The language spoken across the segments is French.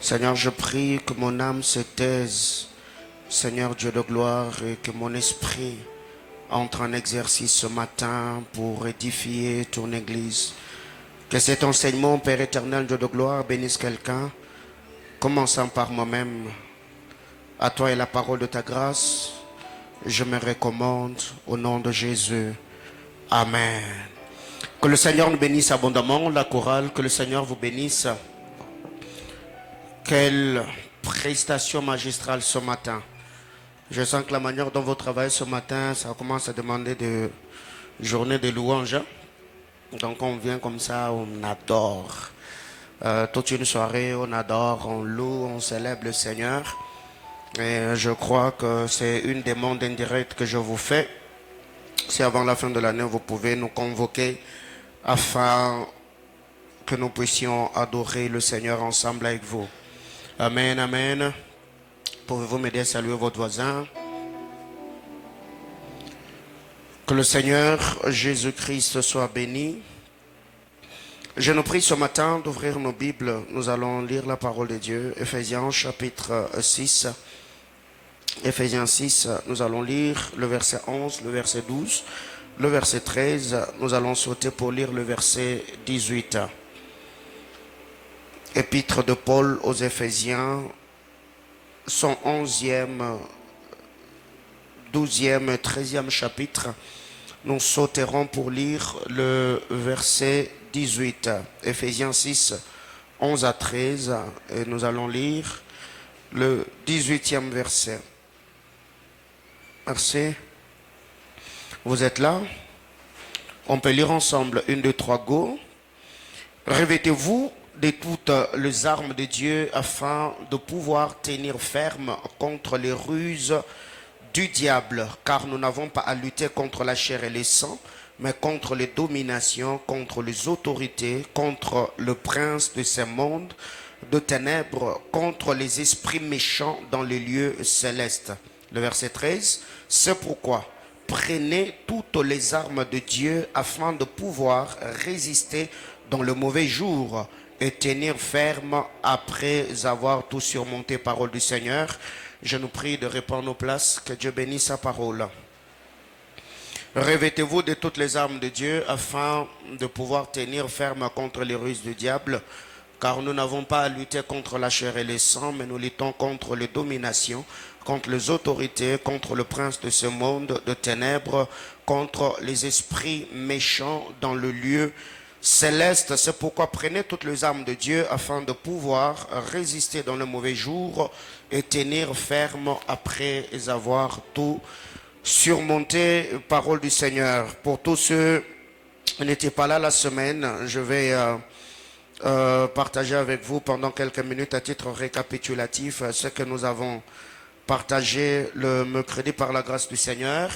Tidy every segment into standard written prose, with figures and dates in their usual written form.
Seigneur, je prie que mon âme se taise, Seigneur Dieu de gloire, et que mon esprit entre en exercice ce matin pour édifier ton Église. Que cet enseignement, Père éternel, Dieu de gloire, bénisse quelqu'un, commençant par moi-même. À toi et la parole de ta grâce, je me recommande au nom de Jésus. Amen. Que le Seigneur nous bénisse abondamment, la chorale, que le Seigneur vous bénisse. Quelle prestation magistrale ce matin. Je sens que la manière dont vous travaillez ce matin, ça commence à demander de journée de louange. Donc on vient comme ça, on adore. Toute une soirée, on adore, on loue, on célèbre le Seigneur. Et je crois que c'est une demande indirecte que je vous fais. Si avant la fin de l'année, vous pouvez nous convoquer afin que nous puissions adorer le Seigneur ensemble avec vous. Amen, amen. Pouvez-vous m'aider à saluer votre voisin? Que le Seigneur Jésus-Christ soit béni. Je nous prie ce matin d'ouvrir nos Bibles. Nous allons lire la parole de Dieu. Éphésiens chapitre 6. Éphésiens 6, nous allons lire le verset 11, le verset 12, le verset 13. Nous allons sauter pour lire le verset 18. Épître de Paul aux Éphésiens, son 11e, 12e, 13e chapitre. Nous sauterons pour lire le verset 18. Éphésiens 6, 11 à 13. Et nous allons lire le 18e verset. Merci. Vous êtes là? On peut lire ensemble. 1, 2, 3, go. Revêtez-vous de toutes les armes de Dieu afin de pouvoir tenir ferme contre les ruses du diable, car nous n'avons pas à lutter contre la chair et le sang, mais contre les dominations, contre les autorités, contre le prince de ce monde de ténèbres, contre les esprits méchants dans les lieux célestes. Le verset 13, c'est pourquoi prenez toutes les armes de Dieu afin de pouvoir résister dans le mauvais jour et tenir ferme après avoir tout surmonté. Parole du Seigneur. Je nous prie de répondre nos places. Que Dieu bénisse sa parole. Revêtez-vous de toutes les armes de Dieu afin de pouvoir tenir ferme contre les ruses du diable, car nous n'avons pas à lutter contre la chair et le sang, mais nous luttons contre les dominations, contre les autorités, contre le prince de ce monde de ténèbres, contre les esprits méchants dans le lieu céleste. C'est pourquoi prenez toutes les armes de Dieu afin de pouvoir résister dans le mauvais jour et tenir ferme après avoir tout surmonté. Parole du Seigneur. Pour tous ceux qui n'étaient pas là la semaine, je vais partager avec vous pendant quelques minutes à titre récapitulatif ce que nous avons partagé le mercredi par la grâce du Seigneur.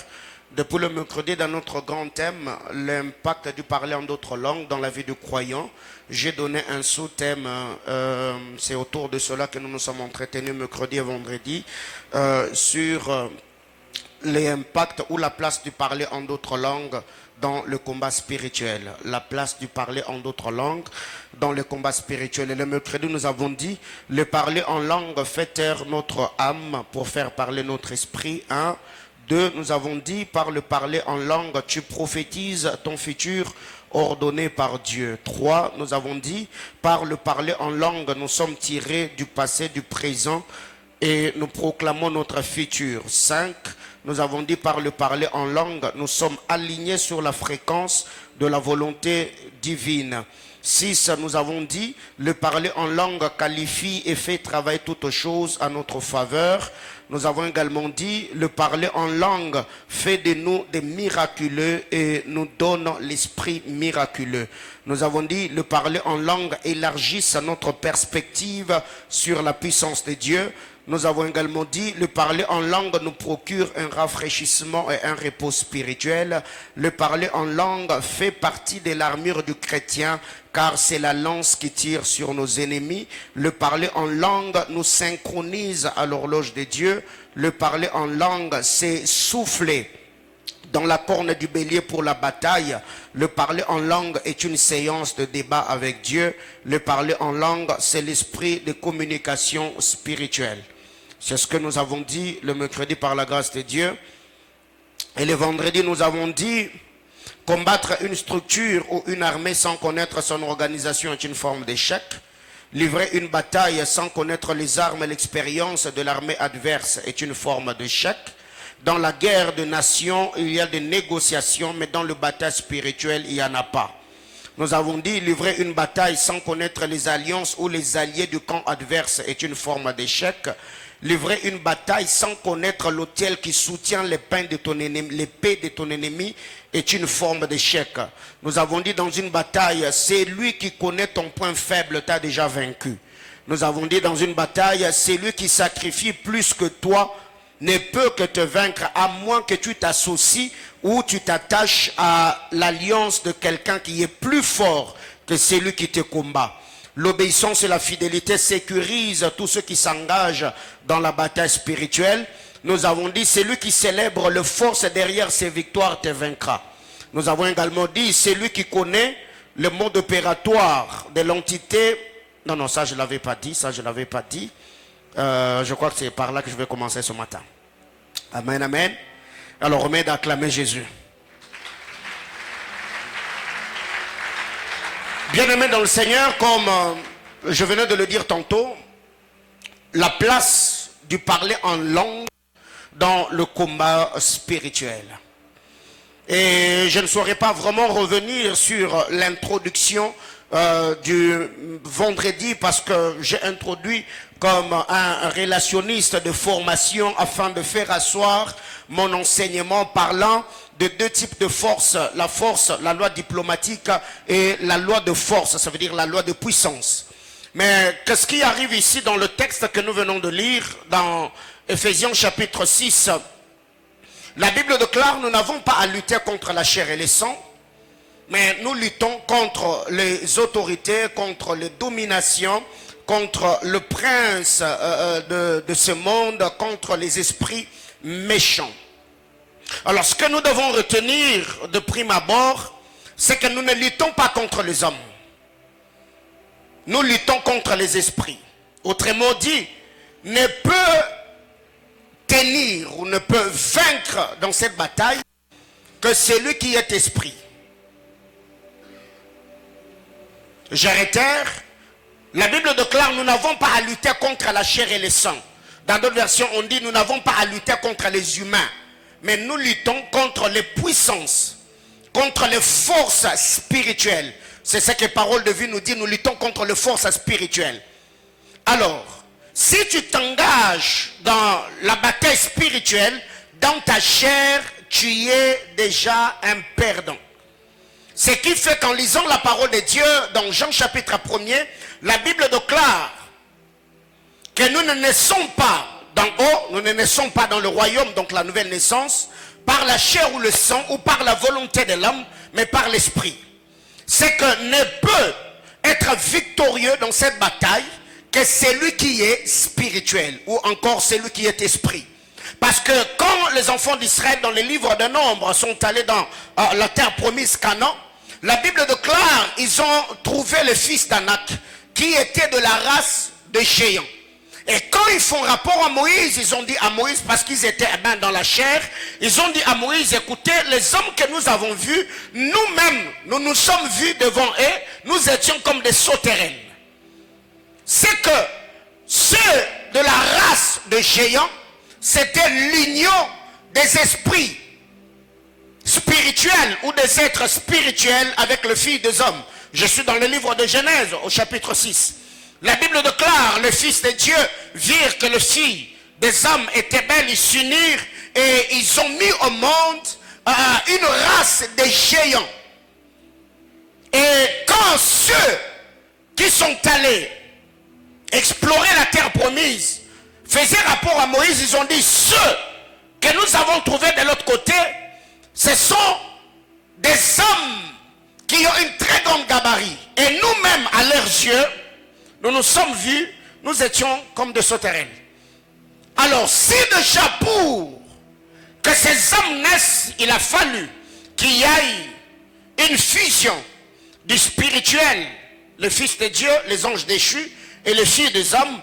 Depuis le mercredi, dans notre grand thème, l'impact du parler en d'autres langues dans la vie du croyant, j'ai donné un sous-thème, c'est autour de cela que nous nous sommes entretenus mercredi et vendredi, sur l'impact ou la place du parler en d'autres langues dans le combat spirituel. La place du parler en d'autres langues dans le combat spirituel. Et le mercredi, nous avons dit, le parler en langue fait taire notre âme pour faire parler notre esprit. 1. 2, nous avons dit, par le parler en langue, tu prophétises ton futur ordonné par Dieu. 3, nous avons dit, par le parler en langue, nous sommes tirés du passé, du présent, et nous proclamons notre futur. 5, nous avons dit, par le parler en langue, nous sommes alignés sur la fréquence de la volonté divine. 6, nous avons dit, le parler en langue qualifie et fait travailler toutes choses à notre faveur. Nous avons également dit, le parler en langue fait de nous des miraculeux et nous donne l'esprit miraculeux. Nous avons dit, le parler en langue élargit notre perspective sur la puissance de Dieu. Nous avons également dit, le parler en langue nous procure un rafraîchissement et un repos spirituel. Le parler en langue fait partie de l'armure du chrétien, car c'est la lance qui tire sur nos ennemis. Le parler en langue nous synchronise à l'horloge de Dieu. Le parler en langue, c'est souffler dans la corne du bélier pour la bataille. Le parler en langue est une séance de débat avec Dieu. Le parler en langue, c'est l'esprit de communication spirituelle. C'est ce que nous avons dit le mercredi par la grâce de Dieu. Et le vendredi, nous avons dit, combattre une structure ou une armée sans connaître son organisation est une forme d'échec. Livrer une bataille sans connaître les armes et l'expérience de l'armée adverse est une forme d'échec. Dans la guerre de nations, il y a des négociations, mais dans le bataille spirituelle, il n'y en a pas. Nous avons dit, livrer une bataille sans connaître les alliances ou les alliés du camp adverse est une forme d'échec. Livrer une bataille sans connaître l'autel qui soutient l'épée de ton ennemi est une forme d'échec. Nous avons dit dans une bataille, c'est lui qui connaît ton point faible, t'a déjà vaincu. Nous avons dit dans une bataille, c'est lui qui sacrifie plus que toi, ne peut que te vaincre, à moins que tu t'associes ou tu t'attaches à l'alliance de quelqu'un qui est plus fort que celui qui te combat. L'obéissance et la fidélité sécurisent tous ceux qui s'engagent dans la bataille spirituelle. Nous avons dit, celui qui célèbre le force derrière ses victoires te vaincra. Nous avons également dit, celui qui connaît le mode opératoire de l'entité. Non, ça je ne l'avais pas dit, je crois que c'est par là que je vais commencer ce matin. Amen, amen. Alors, on met d'acclamer Jésus. Bien-aimés dans le Seigneur, comme je venais de le dire tantôt, la place du parler en langue dans le combat spirituel. Et je ne saurais pas vraiment revenir sur l'introduction du vendredi parce que j'ai introduit comme un relationniste de formation afin de faire asseoir mon enseignement parlant de deux types de force, la loi diplomatique et la loi de force, ça veut dire la loi de puissance. Mais qu'est-ce qui arrive ici dans le texte que nous venons de lire dans Éphésiens chapitre 6? La Bible déclare, nous n'avons pas à lutter contre la chair et le sang, mais nous luttons contre les autorités, contre les dominations, contre le prince de ce monde, contre les esprits méchants. Alors ce que nous devons retenir de prime abord, c'est que nous ne luttons pas contre les hommes. Nous luttons contre les esprits. Autrement dit, ne peut tenir ou ne peut vaincre dans cette bataille que celui qui est esprit. Je réitère, la Bible déclare, nous n'avons pas à lutter contre la chair et le sang. Dans d'autres versions, on dit, nous n'avons pas à lutter contre les humains. Mais nous luttons contre les puissances, contre les forces spirituelles. C'est ce que Parole de vie nous dit, nous luttons contre les forces spirituelles. Alors, si tu t'engages dans la bataille spirituelle, dans ta chair, tu es déjà un perdant. Ce qui fait qu'en lisant la parole de Dieu, dans Jean chapitre 1er, la Bible déclare que nous ne naissons pas d'en haut, nous ne naissons pas dans le royaume, donc la nouvelle naissance, par la chair ou le sang, ou par la volonté de l'homme, mais par l'esprit. C'est que ne peut être victorieux dans cette bataille que celui qui est spirituel, ou encore celui qui est esprit. Parce que quand les enfants d'Israël dans les livres de Nombre sont allés dans la terre promise Canaan, la Bible déclare, ils ont trouvé le fils d'Anak, qui était de la race des géants. Et quand ils font rapport à Moïse, ils ont dit à Moïse, parce qu'ils étaient dans la chair, ils ont dit à Moïse, écoutez, les hommes que nous avons vus, nous-mêmes, nous nous sommes vus devant eux, nous étions comme des sauterelles. C'est que ceux de la race de géants, c'était l'union des esprits spirituels ou des êtres spirituels avec le Fils des hommes. Je suis dans le livre de Genèse au chapitre 6. La Bible déclare, les fils de Dieu virent que le fils des hommes était belle, ils s'unirent et ils ont mis au monde une race de géants. Et quand ceux qui sont allés explorer la terre promise faisaient rapport à Moïse, ils ont dit, ceux que nous avons trouvés de l'autre côté, ce sont des hommes qui ont une très grande gabarit. Et nous-mêmes, à leurs yeux, nous nous sommes vus, nous étions comme des sauterelles. Alors, si déjà pour que ces hommes naissent, il a fallu qu'il y ait une fusion du spirituel, le Fils de Dieu, les anges déchus et les filles des hommes.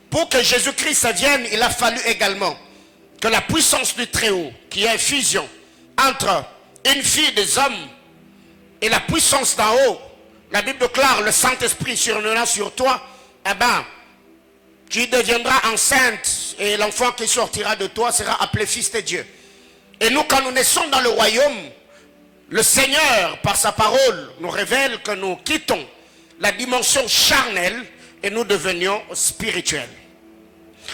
Pour que Jésus-Christ vienne, il a fallu également que la puissance du Très-Haut, qu'il y ait une fusion entre une fille des hommes et la puissance d'en haut. La Bible déclare, le Saint-Esprit survenant sur toi, eh ben, tu deviendras enceinte et l'enfant qui sortira de toi sera appelé Fils de Dieu. Et nous, quand nous naissons dans le royaume, le Seigneur, par sa parole, nous révèle que nous quittons la dimension charnelle et nous devenions spirituels.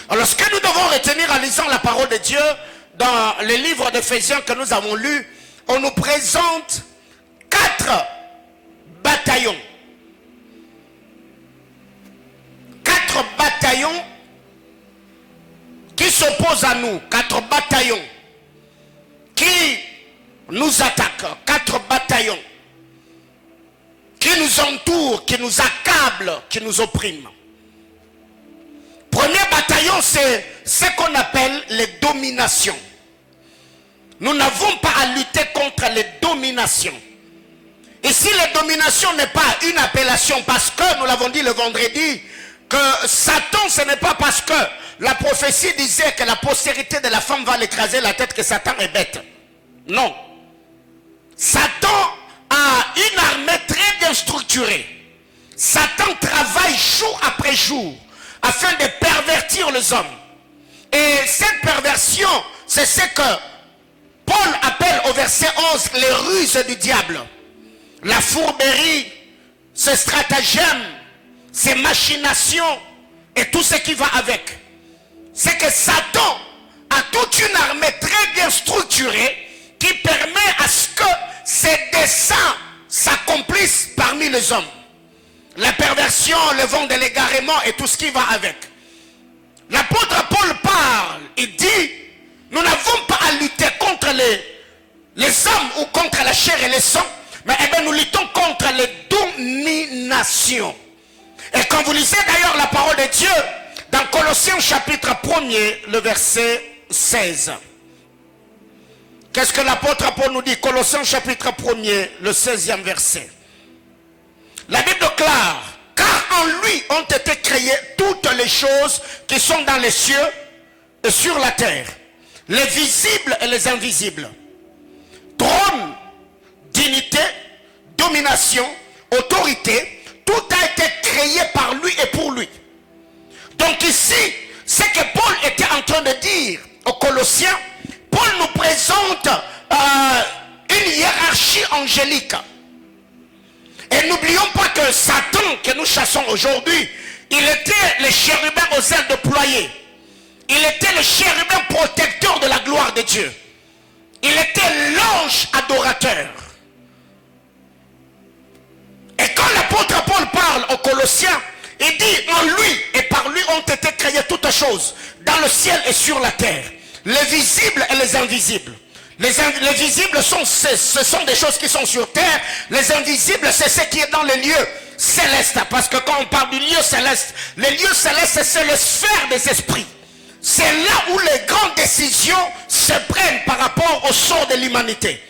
Alors, ce que nous devons retenir en lisant la parole de Dieu, dans les livres d'Éphésiens que nous avons lus, on nous présente 4 bataillons. 4 bataillons qui s'opposent à nous. 4 bataillons qui nous attaquent. 4 bataillons qui nous entourent, qui nous accablent, qui nous oppriment. Premier bataillon, c'est ce qu'on appelle les dominations. Nous n'avons pas à lutter contre les dominations. Ici, les dominations n'est pas une appellation parce que, nous l'avons dit le vendredi, que Satan, ce n'est pas parce que la prophétie disait que la postérité de la femme va l'écraser la tête que Satan est bête. Non. Satan a une armée très bien structurée. Satan travaille jour après jour afin de pervertir les hommes. Et cette perversion, c'est ce que Paul appelle au verset 11 les ruses du diable. La fourberie, ses stratagèmes, ses machinations et tout ce qui va avec. C'est que Satan a toute une armée très bien structurée qui permet à ce que ses desseins s'accomplissent parmi les hommes. La perversion, le vent de l'égarement et tout ce qui va avec. L'apôtre Paul parle, il dit, nous n'avons pas à lutter contre les hommes ou contre la chair et le sang, mais eh bien, nous luttons contre les dominations. Et quand vous lisez d'ailleurs la parole de Dieu, dans Colossiens chapitre 1er, le verset 16. Qu'est-ce que l'apôtre Paul nous dit? Colossiens chapitre 1er, le 16e verset. La Bible déclare, car en lui ont été créées toutes les choses qui sont dans les cieux et sur la terre, les visibles et les invisibles. Trône, dignité, domination, autorité, tout a été créé par lui et pour lui. Donc ici, ce que Paul était en train de dire aux Colossiens, Paul nous présente une hiérarchie angélique. Et n'oublions pas que Satan, que nous chassons aujourd'hui, il était le chérubin aux ailes déployées. Il était le chérubin protecteur de la gloire de Dieu. Il était l'ange adorateur. Et quand l'apôtre Paul parle aux Colossiens, il dit en lui et par lui ont été créées toutes choses, dans le ciel et sur la terre, les visibles et les invisibles. Les visibles ce sont des choses qui sont sur terre. Les invisibles, c'est ce qui est dans les lieux célestes. Parce que quand on parle du lieu céleste, les lieux célestes, c'est les sphères des esprits. C'est là où les grandes décisions se prennent par rapport au sort de l'humanité.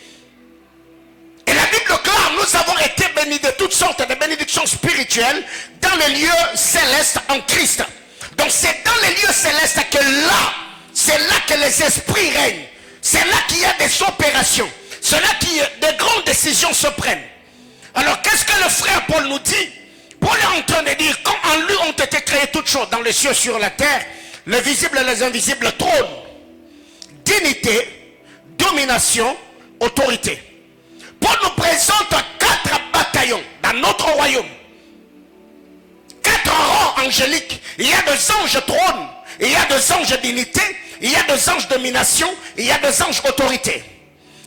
Et la Bible déclare, nous avons été bénis de toutes sortes de bénédictions spirituelles dans les lieux célestes en Christ. Donc c'est dans les lieux célestes que là, c'est là que les esprits règnent. C'est là qu'il y a des opérations. C'est là que de grandes décisions se prennent. Alors qu'est-ce que le frère Paul nous dit? Paul est en train de dire, quand en lui ont été créées toutes choses dans les cieux, sur la terre, les visibles et les invisibles, trône, dignité, domination, autorité. Paul nous présente 4 bataillons dans notre royaume. 4 rangs angéliques. Il y a des anges trône, il y a des anges dignité, il y a des anges domination, il y a des anges autorité.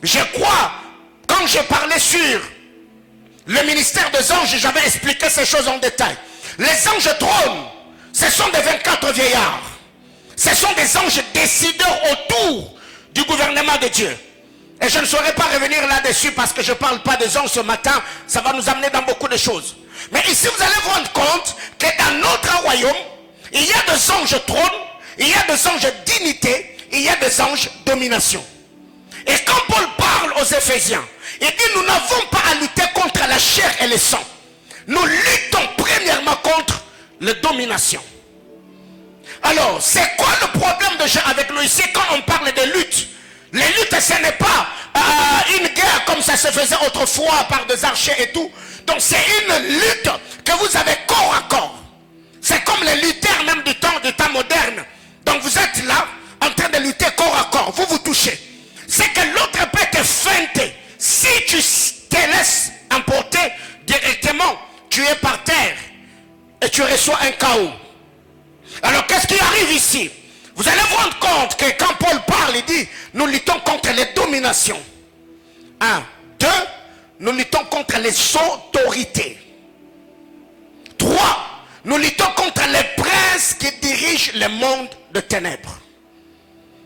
Je crois, quand je parlais sur le ministère des anges, j'avais expliqué ces choses en détail. Les anges trône, ce sont des 24 vieillards. Ce sont des anges décideurs autour du gouvernement de Dieu. Et je ne saurais pas revenir là-dessus parce que je ne parle pas des anges ce matin. Ça va nous amener dans beaucoup de choses. Mais ici, vous allez vous rendre compte que dans notre royaume, il y a des anges trône, il y a des anges dignité, il y a des anges domination. Et quand Paul parle aux Éphésiens, il dit nous n'avons pas à lutter contre la chair et le sang. Nous luttons premièrement contre les dominations. Alors, c'est quoi le problème de Jean avec nous ici quand on parle de lutte? Les luttes, ce n'est pas une guerre comme ça se faisait autrefois par des archers et tout. Donc c'est une lutte que vous avez corps à corps. C'est comme les lutteurs même du temps moderne. Donc vous êtes là en train de lutter corps à corps. Vous vous touchez. C'est que l'autre peut te feinter. Si tu te laisses emporter directement, tu es par terre et tu reçois un chaos. Alors qu'est-ce qui arrive ici? Vous allez vous rendre compte que quand Paul parle, il dit nous luttons contre les dominations. 1, 2, nous luttons contre les autorités. 3, nous luttons contre les princes qui dirigent le monde de ténèbres.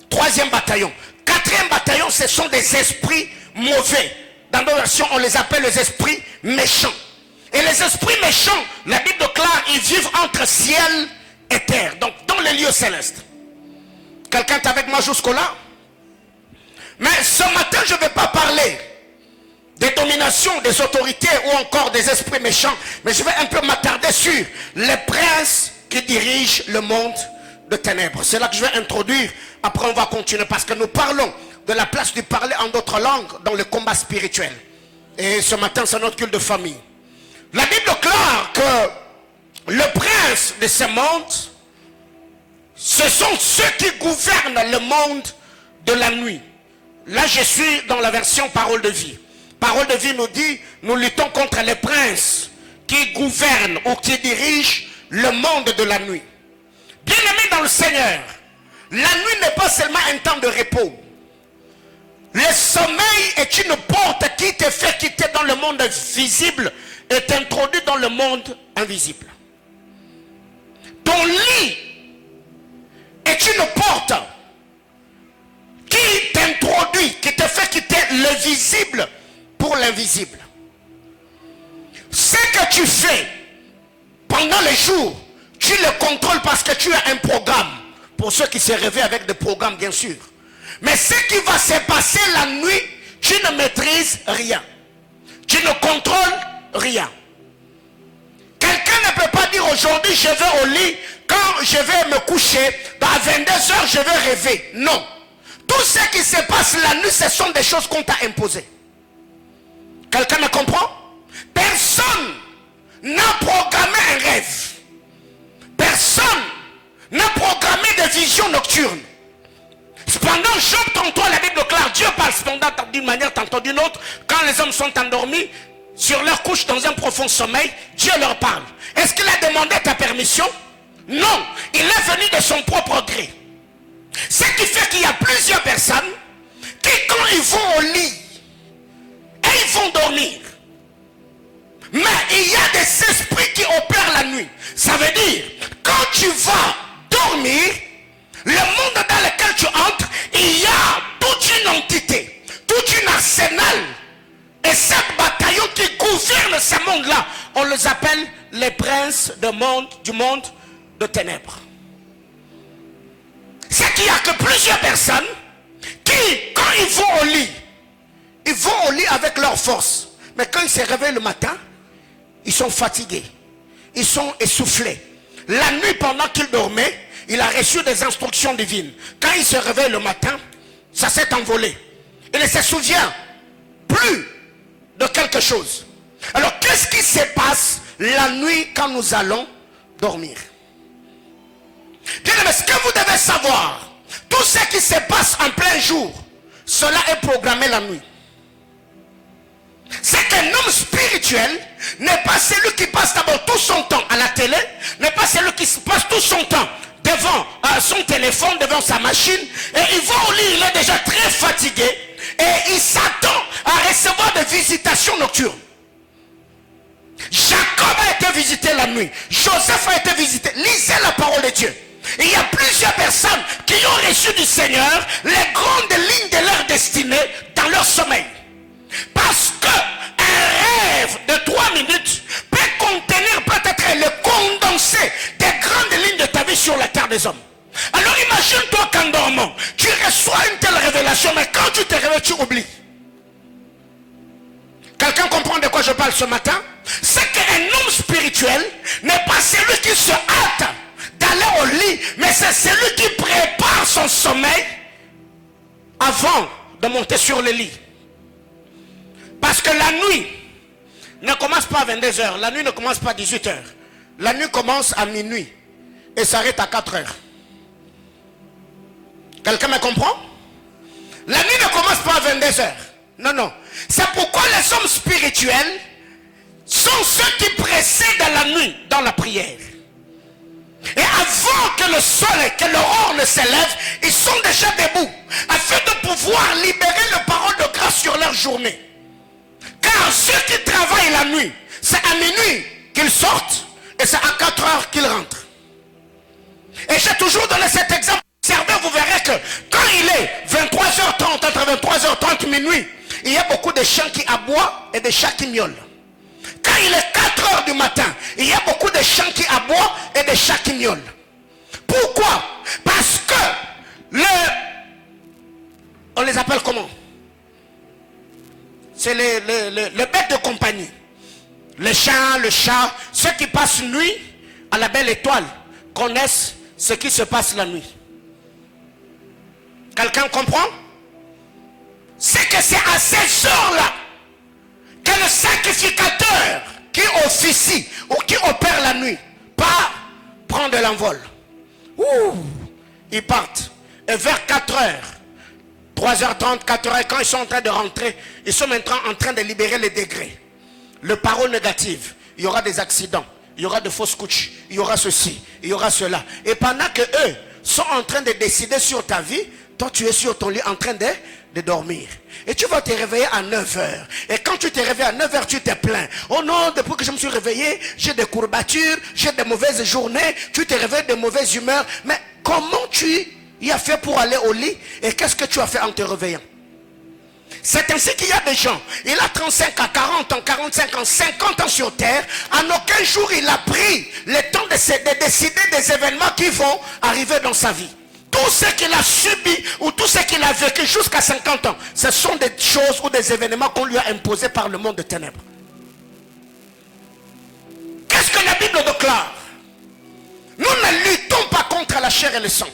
3e bataillon. 4e bataillon, ce sont des esprits mauvais. Dans nos versions, on les appelle les esprits méchants. Et les esprits méchants, la Bible déclare, ils vivent entre ciel et terre. Donc dans les lieux célestes. Quelqu'un est avec moi jusqu'au là? Mais ce matin, je ne vais pas parler des dominations, des autorités ou encore des esprits méchants. Mais je vais un peu m'attarder sur les princes qui dirigent le monde de ténèbres. C'est là que je vais introduire. Après, on va continuer parce que nous parlons de la place du parler en d'autres langues dans le combat spirituel. Et ce matin, c'est notre culte de famille. La Bible déclare que le prince de ce monde, ce sont ceux qui gouvernent le monde de la nuit. Là, je suis dans la version parole de vie. Parole de vie nous dit, nous luttons contre les princes qui gouvernent ou qui dirigent le monde de la nuit. Bien-aimés dans le Seigneur, la nuit n'est pas seulement un temps de repos. Le sommeil est une porte qui te fait quitter dans le monde visible et t'introduit dans le monde invisible. Ton lit est une porte qui t'introduit, qui te fait quitter le visible pour l'invisible. Ce que tu fais pendant les jours, tu le contrôles parce que tu as un programme. Pour ceux qui se réveillent avec des programmes, bien sûr. Mais ce qui va se passer la nuit, tu ne maîtrises rien. Tu ne contrôles rien. Quelqu'un ne peut pas dire aujourd'hui je vais au lit, quand je vais me coucher, à 22 heures je vais rêver. Non. Tout ce qui se passe la nuit, ce sont des choses qu'on t'a imposées. Quelqu'un me comprend? Personne n'a programmé un rêve. Personne n'a programmé de visions nocturnes. Cependant, Job, tantôt la Bible déclare, Dieu parle cependant d'une manière, tantôt d'une autre. Quand les hommes sont endormis, sur leur couche dans un profond sommeil, Dieu leur parle. Est-ce qu'il a demandé ta permission? Non, il est venu de son propre gré. Ce qui fait qu'il y a plusieurs personnes qui, quand ils vont au lit, et ils vont dormir. Mais il y a des esprits qui opèrent la nuit. Ça veut dire, quand tu vas dormir, le monde dans lequel tu entres, il y a toute une entité, toute une arsenal. Et cette bataillon qui gouverne ce monde-là, on les appelle les princes du monde de ténèbres. C'est qu'il n'y a que plusieurs personnes qui, quand ils vont au lit avec leur force. Mais quand ils se réveillent le matin, ils sont fatigués. Ils sont essoufflés. La nuit, pendant qu'ils dormaient, il a reçu des instructions divines. Quand il se réveille le matin, ça s'est envolé. Il ne se souvient plus de quelque chose. Alors, qu'est-ce qui se passe la nuit quand nous allons dormir? Bien, mais ce que vous devez savoir, tout ce qui se passe en plein jour, cela est programmé la nuit. C'est qu'un homme spirituel n'est pas celui qui passe d'abord tout son temps à la télé, n'est pas celui qui passe tout son temps devant son téléphone, devant sa machine, et il va au lit, il est déjà très fatigué, et il s'attend à recevoir des visitations nocturnes. Jacob a été visité la nuit, Joseph a été visité. Lisez la parole de Dieu. Il y a plusieurs personnes qui ont reçu du Seigneur les grandes lignes de leur destinée dans leur sommeil. Parce que un rêve de 3 minutes peut contenir peut-être le condensé des grandes lignes de ta vie sur la terre des hommes. Alors imagine-toi qu'en dormant, tu reçois une telle révélation, mais quand quand tu te réveilles, tu oublies. Quelqu'un comprend de quoi je parle ce matin? C'est qu'un homme spirituel n'est pas celui qui se hâte d'aller au lit, mais c'est celui qui prépare son sommeil avant de monter sur le lit. Parce que la nuit ne commence pas à 22h, la nuit ne commence pas à 18h. La nuit commence à minuit et s'arrête à 4h. Quelqu'un me comprend? La nuit ne commence pas à 22h. Non, non. C'est pourquoi les hommes spirituels sont ceux qui précèdent la nuit dans la prière. Et avant que le soleil, que l'aurore ne s'élève, ils sont déjà debout, afin de pouvoir libérer la parole de grâce sur leur journée. Car ceux qui travaillent la nuit, c'est à minuit qu'ils sortent, et c'est à 4h qu'ils rentrent. Et j'ai toujours donné cet exemple. Observez, vous verrez que quand il est 23h30, entre 23h30 minuit, il y a beaucoup de chiens qui aboient et de chats qui miaulent. Quand il est 4h du matin, il y a beaucoup de chiens qui aboient et de chats qui miaulent. Pourquoi? Parce que on les appelle comment? C'est les bêtes de compagnie. Les chiens, le chat, ceux qui passent nuit à la belle étoile connaissent ce qui se passe la nuit. Quelqu'un comprend? C'est que c'est à ces heures-là que le sacrificateur qui officie ou qui opère la nuit part prendre l'envol. Ils partent. Et vers 4h, 3h30, 4h, quand ils sont en train de rentrer, ils sont maintenant en train de libérer les degrés. Le parole négative, il y aura des accidents, il y aura de fausses couches, il y aura ceci, il y aura cela. Et pendant que eux sont en train de décider sur ta vie, toi tu es sur ton lit en train de dormir. Et tu vas te réveiller à 9h. Et quand tu te réveilles à 9h, tu te plains. Oh non, depuis que je me suis réveillé, j'ai des courbatures, j'ai de mauvaises journées, tu te réveilles de mauvaise humeur. Mais comment tu y as fait pour aller au lit? Et qu'est-ce que tu as fait en te réveillant? C'est ainsi qu'il y a des gens, il a 35 à 40 ans, 45 ans, 50 ans sur terre, en aucun jour il a pris le temps de décider des événements qui vont arriver dans sa vie. Tout ce qu'il a subi ou tout ce qu'il a vécu jusqu'à 50 ans, ce sont des choses ou des événements qu'on lui a imposés par le monde de ténèbres. Qu'est-ce que la Bible déclare? Nous ne luttons pas contre la chair et le sang,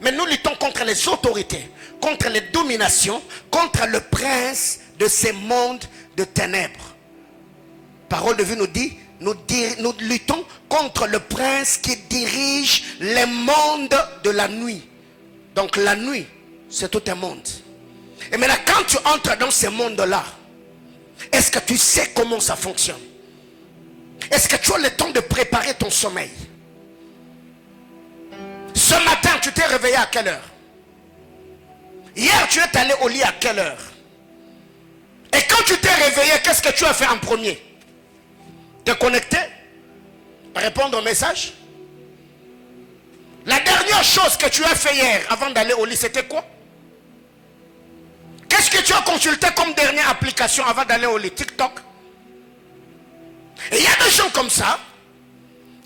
mais nous luttons contre les autorités, contre les dominations, contre le prince de ces mondes de ténèbres. Parole de Dieu nous dit, nous luttons contre le prince qui dirige les mondes de la nuit. Donc la nuit, c'est tout un monde. Et maintenant, quand tu entres dans ce monde-là, est-ce que tu sais comment ça fonctionne? Est-ce que tu as le temps de préparer ton sommeil? Ce matin, tu t'es réveillé à quelle heure? Hier, tu es allé au lit à quelle heure? Et quand tu t'es réveillé, qu'est-ce que tu as fait en premier? Te connecter? Répondre au message? La dernière chose que tu as fait hier avant d'aller au lit, c'était quoi? Qu'est-ce que tu as consulté comme dernière application avant d'aller au lit? TikTok? Et il y a des gens comme ça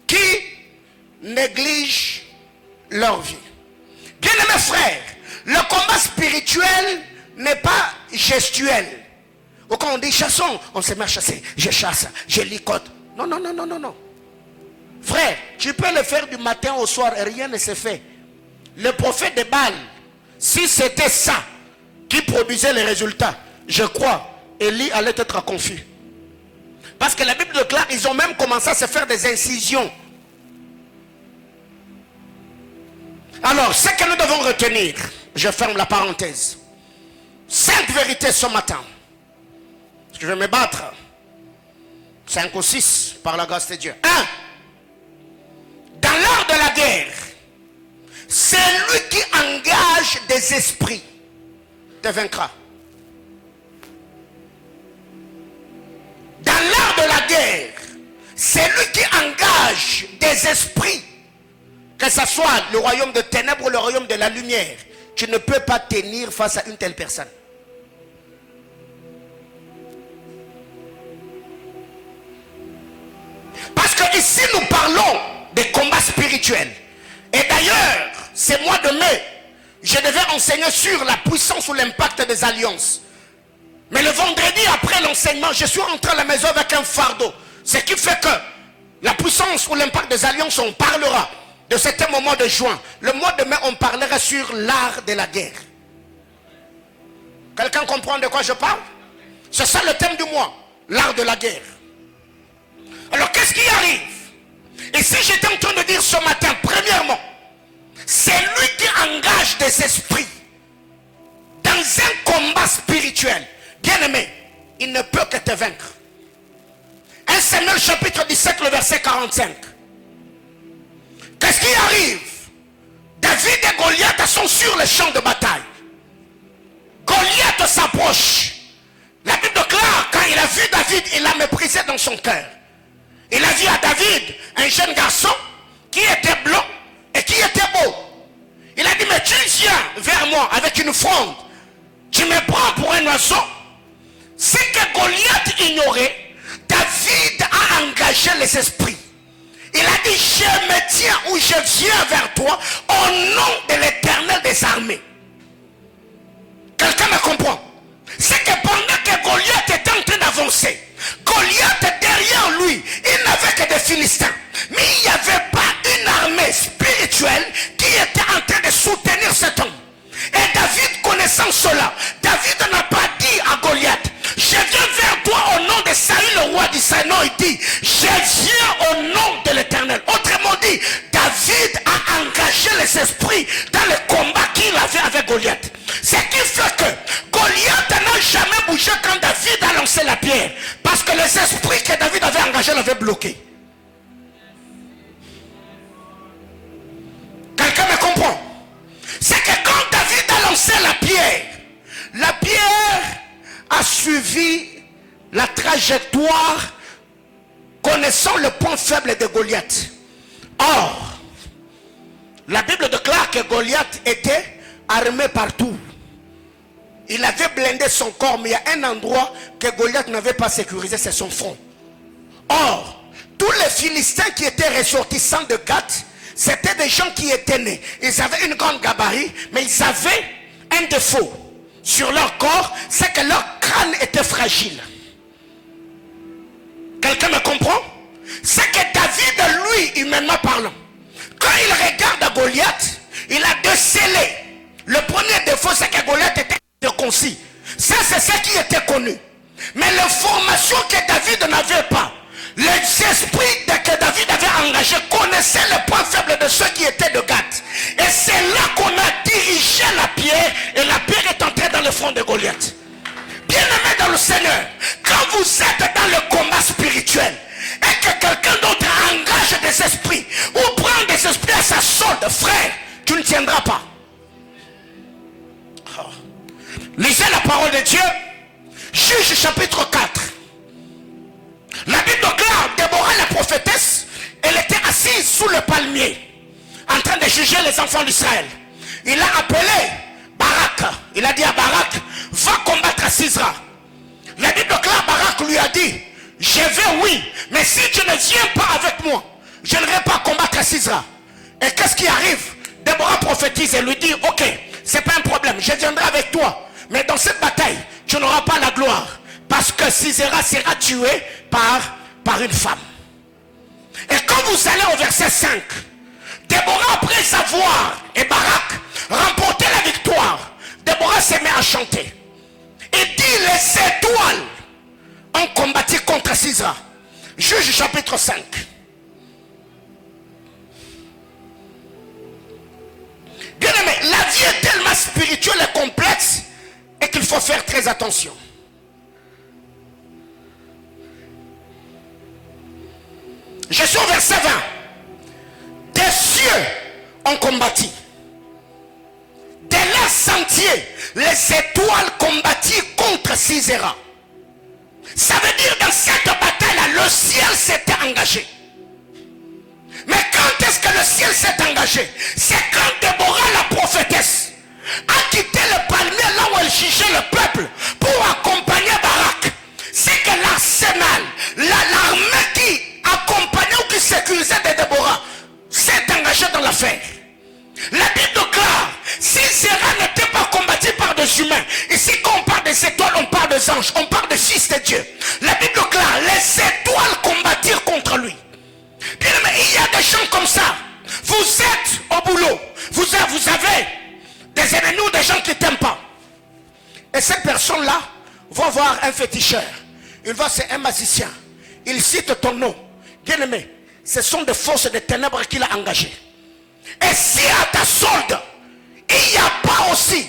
qui négligent leur vie. Bien aimés frères, le combat spirituel n'est pas gestuel. Ou quand on dit chassons, on se met à chasser. Je chasse, je licote. Non, non, non, non, non, non. Frère, tu peux le faire du matin au soir et rien ne se fait. Le prophète de Baal, si c'était ça qui produisait les résultats, je crois, Élie allait être confus. Parce que la Bible déclare, ils ont même commencé à se faire des incisions. Alors, ce que nous devons retenir, je ferme la parenthèse. 5 vérités ce matin. Je vais me battre. 5 ou 6 par la grâce de Dieu. 1. Dans l'art de la guerre, c'est lui qui engage des esprits te vaincra. Dans l'art de la guerre, c'est lui qui engage des esprits, que ce soit le royaume de ténèbres ou le royaume de la lumière. Tu ne peux pas tenir face à une telle personne. Parce que ici nous parlons des combats spirituels. Et d'ailleurs, ce mois de mai, je devais enseigner sur la puissance ou l'impact des alliances. Mais le vendredi après l'enseignement, je suis rentré à la maison avec un fardeau. Ce qui fait que la puissance ou l'impact des alliances, on parlera de certains moments de juin. Le mois de mai, on parlera sur l'art de la guerre. Quelqu'un comprend de quoi je parle? C'est ça le thème du mois, l'art de la guerre. Alors qu'est-ce qui arrive? Et si j'étais en train de dire ce matin, premièrement, c'est lui qui engage des esprits dans un combat spirituel. Bien-aimé, il ne peut que te vaincre. 1 Samuel chapitre 17, le verset 45. Qu'est-ce qui arrive? David et Goliath sont sur le champ de bataille. Goliath s'approche. La Bible déclare, quand il a vu David, il l'a méprisé dans son cœur. Il a dit à David, un jeune garçon qui était blond et qui était beau. Il a dit, mais tu viens vers moi avec une fronde. Tu me prends pour un oiseau. Ce que Goliath ignorait, David a engagé les esprits. Il a dit, je me tiens ou je viens vers toi au nom de l'Éternel des armées. Quelqu'un me comprend? C'est que pendant que Goliath était en train d'avancer, Goliath derrière lui, il n'avait que des Philistins. Mais il n'y avait pas une armée spirituelle qui était en train de soutenir cet homme. Et David, connaissant cela, David n'a pas dit à Goliath, je viens vers toi au nom de Saül, le roi d'Israël. Non, il dit, je viens au nom de l'Éternel. Autrement dit, David a engagé les esprits dans le combat qu'il avait avec Goliath. Ce qui fait que Goliath n'a jamais bougé quand David a lancé la pierre. Parce que les esprits que David avait engagés l'avaient bloqué. Quelqu'un me comprend? C'est que quand David a lancé la pierre a suivi la trajectoire connaissant le point faible de Goliath. Or, la Bible déclare que Goliath était armé partout. Il avait blindé son corps, mais il y a un endroit que Goliath n'avait pas sécurisé, c'est son front. Or, tous les Philistins qui étaient ressortissants de Gath, c'était des gens qui étaient nés. Ils avaient une grande gabarit, mais ils avaient un défaut sur leur corps, c'est que leur crâne était fragile. Quelqu'un me comprend? C'est que David, lui, humainement parlant, quand il regarde Goliath, il a décelé. Le premier défaut, c'est que Goliath était concis. Ça, c'est ce qui était connu. Mais l'information que David n'avait pas, les esprits que David avait engagés connaissaient le point faible de ceux qui étaient de Gath. Et c'est là qu'on a dirigé la pierre, et la pierre est entrée dans le front de Goliath. Bien-aimé dans le Seigneur, quand vous êtes dans le combat spirituel et que quelqu'un d'autre engage des esprits ou prend des esprits à sa solde, frère, tu ne tiendras pas. Lisez la parole de Dieu. Juge chapitre 4. La Bible déclare, Déborah la prophétesse, elle était assise sous le palmier en train de juger les enfants d'Israël. Il a appelé Barak. Il a dit à Barak, va combattre à Sisra. La Bible déclare, Barak lui a dit, je vais, oui, mais si tu ne viens pas avec moi, je ne vais pas combattre à Sisra. Et qu'est-ce qui arrive? Déborah prophétise et lui dit, ok, c'est pas un problème, je viendrai avec toi. Mais dans cette bataille, tu n'auras pas la gloire. Parce que Sisera sera tué par une femme. Et quand vous allez au verset 5, Déborah, après savoir et Barak remporter la victoire, Déborah se met à chanter. Et dit, les étoiles ont combattu contre Sisera. Juge chapitre 5. Bien aimé, la vie est tellement spirituelle et complexe et qu'il faut faire très attention. Je suis au verset 20. Des cieux ont combattu. De leur sentier, les étoiles combattirent contre Sisera. Ça veut dire dans cette bataille-là, le ciel s'était engagé. Mais quand est-ce que le ciel s'est engagé? C'est quand Déborah, la prophétesse, a quitté le palmier là où elle jugeait le peuple pour accompagner Barak. C'est que l'arsenal, l'armée qui accompagnait ou qui sécurisait Déborah s'est engagée dans l'affaire. La Bible déclare, Sisera des anges, on parle des fils de Dieu. La Bible déclare, les étoiles combattirent contre lui. Bien aimé, il y a des gens comme ça. Vous êtes au boulot, vous avez des ennemis ou des gens qui ne t'aiment pas. Et cette personne-là va voir un féticheur. Il va, c'est un magicien. Il cite ton nom. Bien aimé, ce sont des forces de ténèbres qu'il a engagées. Et si à ta solde, il n'y a pas aussi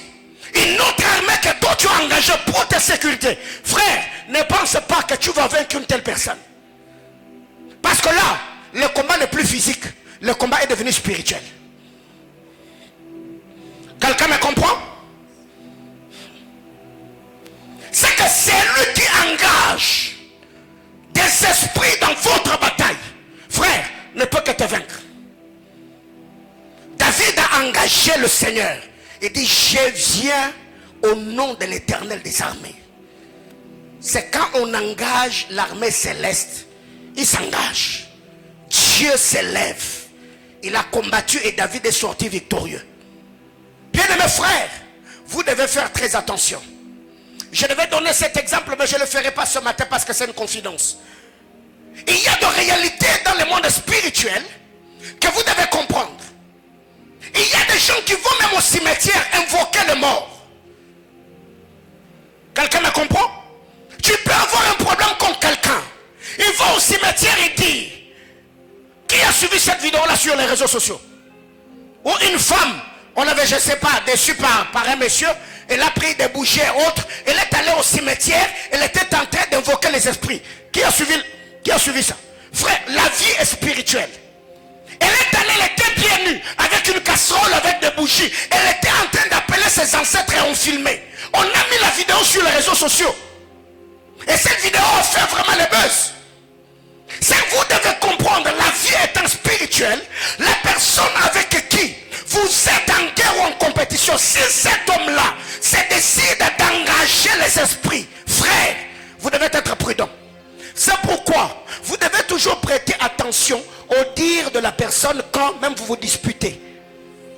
une autre armée que toi tu as engagée pour ta sécurité, frère, ne pense pas que tu vas vaincre une telle personne. Parce que là, le combat n'est plus physique. Le combat est devenu spirituel. Quelqu'un me comprend? C'est que c'est lui qui engage des esprits dans votre bataille. Frère, ne peut que te vaincre. David a engagé le Seigneur. Il dit, je viens au nom de l'Éternel des armées. C'est quand on engage l'armée céleste, il s'engage. Dieu s'élève. Il a combattu et David est sorti victorieux. Bien-aimés frères, vous devez faire très attention. Je devais donner cet exemple, mais je ne le ferai pas ce matin parce que c'est une confidence. Il y a de réalités dans le monde spirituel que vous devez comprendre. Il y a des gens qui vont même au cimetière invoquer le mort. Quelqu'un me comprend? Tu peux avoir un problème contre quelqu'un. Il va au cimetière et dit, qui a suivi cette vidéo-là sur les réseaux sociaux? Ou une femme, on avait, je ne sais pas, déçu par un monsieur, elle a pris des bougies et autres, elle est allée au cimetière, elle était en train d'invoquer les esprits. Qui a suivi ça? Frère, la vie est spirituelle. Elle est allée, elle était pieds nus, avec une casserole, avec des bougies. Elle était en train d'appeler ses ancêtres et on filmait. On a mis la vidéo sur les réseaux sociaux. Et cette vidéo a fait vraiment le buzz. C'est que vous devez comprendre, la vie étant spirituelle, la personne avec qui vous êtes en guerre ou en compétition, si cet homme-là se décide d'engager les esprits, frère, vous devez être prudent. C'est pourquoi vous devez toujours prêter attention au dire de la personne quand même vous vous disputez.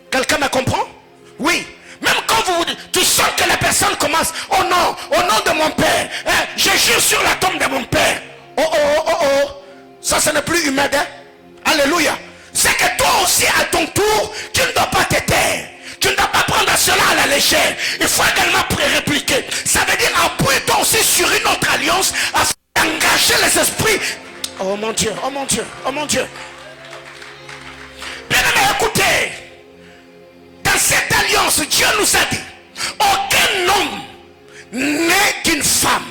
Quelqu'un me comprend? Oui. Même quand vous tu sens que la personne commence, oh non, au nom de mon père, hein, je jure sur la tombe de mon père. Oh oh oh oh oh. Ça, ce n'est plus humain. Hein? Alléluia. C'est que toi aussi, à ton tour, tu ne dois pas te taire. Tu ne dois pas prendre cela à la légère. Il faut également répliquer. Ça veut dire appuie-toi aussi sur une autre alliance afin d'engager les esprits. Oh mon Dieu, oh mon Dieu, oh mon Dieu. Bien aimé, écoutez. Dans cette alliance, Dieu nous a dit, aucun homme né d'une femme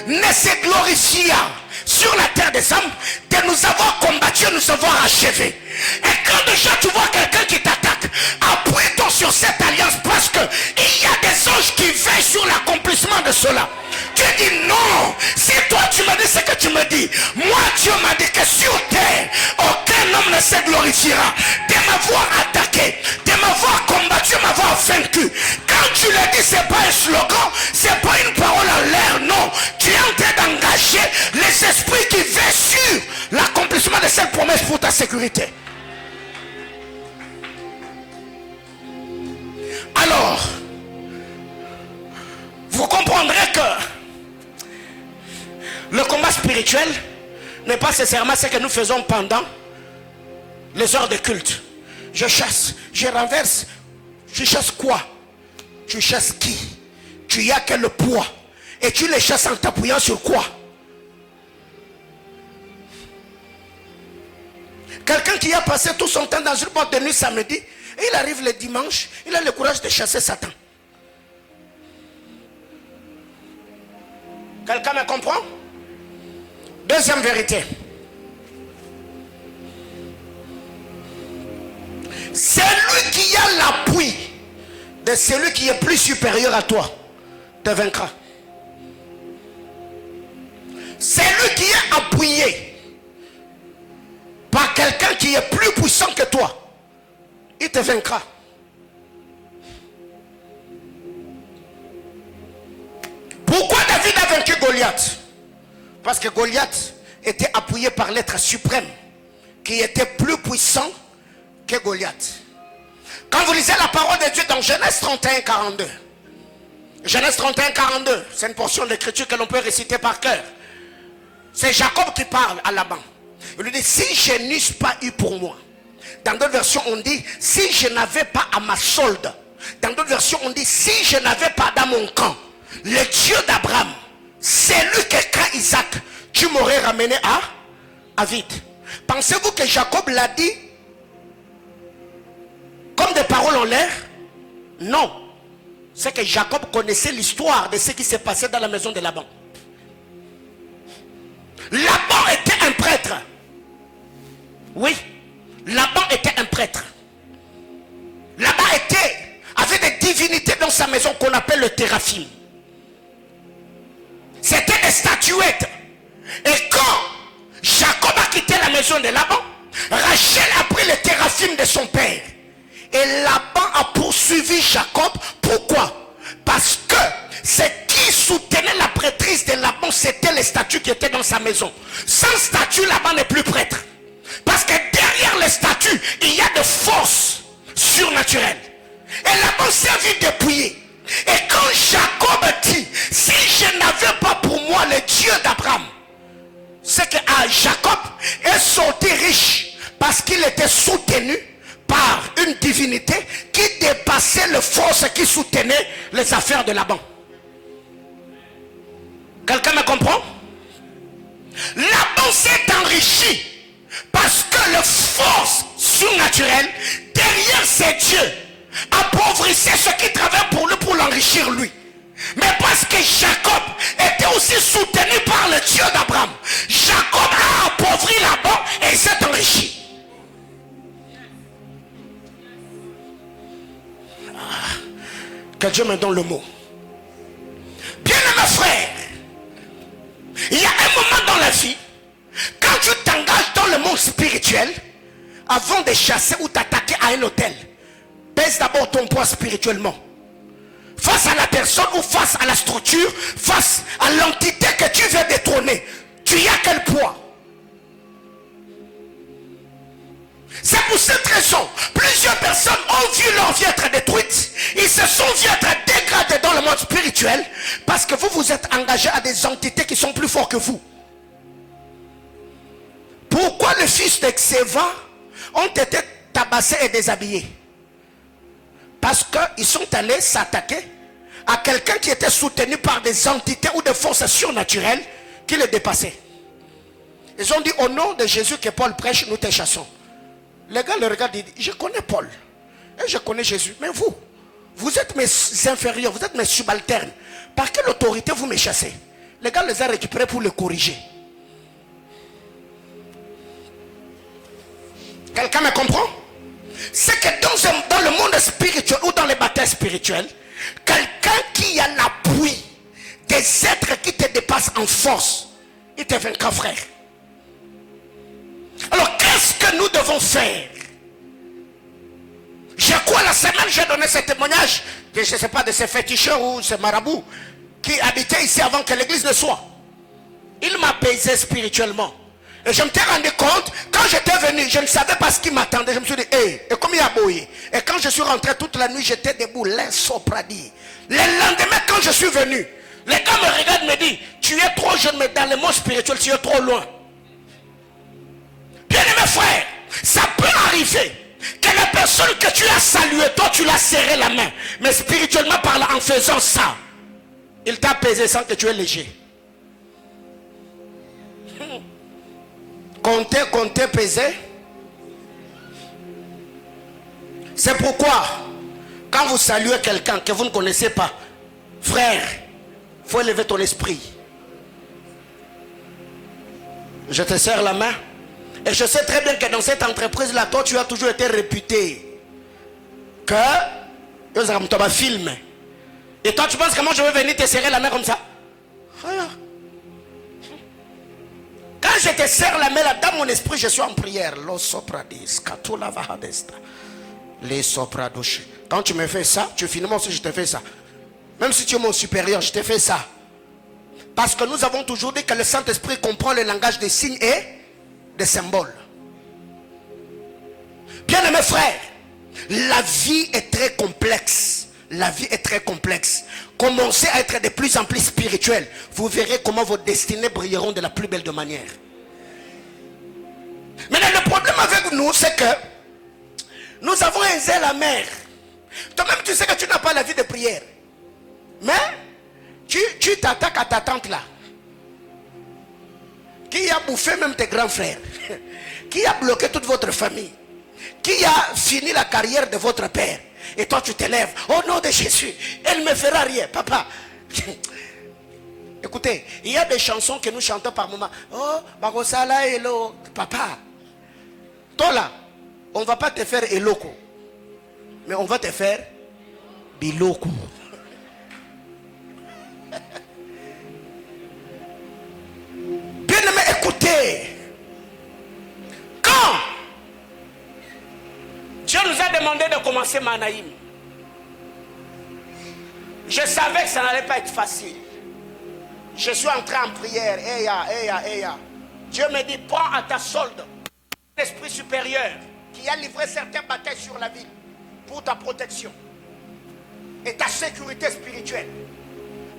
ne se glorifia sur la terre des hommes de nous avoir combattu, nous avoir achevés. Et quand déjà tu vois quelqu'un qui t'attaque, appuie-toi sur cette alliance parce que il y a des anges qui veillent sur l'accomplissement de cela. Dieu dit non, si toi tu me dis ce que tu me dis, moi Dieu m'a dit que sur terre, aucun homme ne se glorifiera de m'avoir attaqué, de m'avoir combattu, m'avoir vaincu. Quand tu le dis, c'est pas un slogan, c'est pas une parole en l'air, non. Tu es en train d'engager les esprits qui veillent sur l'accomplissement de cette promesse pour ta sécurité. Alors, vous comprendrez que le combat spirituel n'est pas nécessairement ce que nous faisons pendant les heures de culte. Je chasse, je renverse. Tu chasses quoi? Tu chasses qui? Tu y as que le poids. Et tu les chasses en t'appuyant sur quoi? Quelqu'un qui a passé tout son temps dans une boîte de nuit samedi, et il arrive le dimanche, il a le courage de chasser Satan. Quelqu'un me comprend? Deuxième vérité. Celui qui a l'appui de celui qui est plus supérieur à toi te vaincra. Celui qui est appuyé par quelqu'un qui est plus puissant que toi, il te vaincra. Pourquoi David a vaincu Goliath? Parce que Goliath était appuyé par l'être suprême qui était plus puissant que Goliath. Quand vous lisez la parole de Dieu dans Genèse 31, 42, Genèse 31, 42. C'est une portion d'écriture que l'on peut réciter par cœur. C'est Jacob qui parle à Laban. Il lui dit, si je n'eusse pas eu pour moi. Dans d'autres versions, on dit, si je n'avais pas à ma solde. Dans d'autres versions, on dit, si je n'avais pas dans mon camp le Dieu d'Abraham, c'est lui qui quand Isaac, tu m'aurais ramené à vide. Pensez-vous que Jacob l'a dit comme des paroles en l'air? Non. C'est que Jacob connaissait l'histoire de ce qui s'est passé dans la maison de Laban. Laban était un prêtre. Oui, Laban était un prêtre. Laban avait des divinités dans sa maison qu'on appelle le téraphim. C'était des statuettes. Et quand Jacob a quitté la maison de Laban, Rachel a pris le téraphim de son père. Et Laban a poursuivi Jacob. Pourquoi? Parce que ce qui soutenait la prêtrise de Laban, c'était les statues qui étaient dans sa maison. Sans statue, Laban n'est plus prêtre. Parce que derrière les statues, il y a des forces surnaturelles. Et Laban s'est vu dépouiller. Et quand Jacob dit, si je n'avais pas pour moi le Dieu d'Abraham, c'est que Jacob est sorti riche parce qu'il était soutenu par une divinité qui dépassait les forces qui soutenaient les affaires de Laban. Quelqu'un me comprend? Laban s'est enrichi parce que les forces surnaturelles derrière ces dieux appauvrissait ceux qui travaillaient pour lui pour l'enrichir lui. Mais parce que Jacob était aussi soutenu par le Dieu d'Abraham, Jacob a appauvri Laban et il s'est enrichi. Que Dieu me donne le mot. Bien-aimés frères, il y a un moment dans la vie, quand tu t'engages dans le monde spirituel, avant de chasser ou t'attaquer à un hôtel, pèse d'abord ton poids spirituellement. Face à la personne ou face à la structure, face à l'entité que tu veux détrôner, tu y as quel poids? C'est pour cette raison, plusieurs personnes ont vu leur vie être détruite. Ils se sont vus être dégradés dans le monde spirituel parce que vous vous êtes engagés à des entités qui sont plus forts que vous. Pourquoi les fils d'Exéva ont été tabassés et déshabillés? Parce qu'ils sont allés s'attaquer à quelqu'un qui était soutenu par des entités ou des forces surnaturelles qui le dépassaient. Ils ont dit, au nom de Jésus que Paul prêche, nous te chassons. Les gars le regardent et disent, je connais Paul et je connais Jésus, mais vous êtes mes inférieurs, vous êtes mes subalternes. Par quelle autorité vous me chassez? Les gars les ont récupérés pour le corriger. Quelqu'un me comprend? C'est que dans le monde spirituel ou dans les batailles spirituelles, quelqu'un qui a l'appui des êtres qui te dépassent en force, il te vaincra, frère. Alors qu'est-ce que nous devons faire? Je crois la semaine j'ai donné ce témoignage, je ne sais pas de ces féticheurs ou ces marabouts qui habitaient ici avant que l'église ne soit. Il m'a apaisé spirituellement. Et je me suis rendu compte, quand j'étais venu, je ne savais pas ce qui m'attendait. Je me suis dit, hey, et comme il a bouillé. Et quand je suis rentré toute la nuit, j'étais debout, l'insopradi. Le lendemain, quand je suis venu, les gars me regardent, me disent, tu es trop jeune, mais dans le monde spirituel, tu es trop loin. Bien aimé frère, ça peut arriver que la personne que tu as saluée, toi tu l'as serré la main. Mais spirituellement parlant, en faisant ça, il t'a pesé sans que tu es léger. Compter, peser. C'est pourquoi, quand vous saluez quelqu'un que vous ne connaissez pas, frère, il faut élever ton esprit. Je te serre la main. Et je sais très bien que dans cette entreprise-là, toi, tu as toujours été réputé que tu vas filmer. Et toi, tu penses que moi, je vais venir te serrer la main comme ça? Quand je te serre la main là, dans mon esprit, je suis en prière. Quand tu me fais ça, tu finis moi aussi, je te fais ça. Même si tu es mon supérieur, je te fais ça. Parce que nous avons toujours dit que le Saint-Esprit comprend le langage des signes et des symboles. Bien aimés frères, la vie est très complexe. la vie est très complexe. Commencez à être de plus en plus spirituel. Vous verrez comment vos destinées brilleront de la plus belle de manière. Maintenant, le problème avec nous, c'est que nous avons un zèle amer. Toi-même, tu sais que tu n'as pas la vie de prière. Mais tu t'attaques à ta tante là, qui a bouffé même tes grands frères, qui a bloqué toute votre famille, qui a fini la carrière de votre père. Et toi tu te lèves, au nom de Jésus, elle ne me fera rien, papa. Écoutez, il y a des chansons que nous chantons par moment. Oh, Bagosala Elo, papa. Toi là, on ne va pas te faire Eloko, mais on va te faire Biloko. Bien-aimé, écoutez. Quand Dieu nous a demandé de commencer Manaïm, je savais que ça n'allait pas être facile. Je suis entré en prière. Dieu me dit, prends à ta solde l'esprit supérieur qui a livré certaines batailles sur la ville pour ta protection et ta sécurité spirituelle.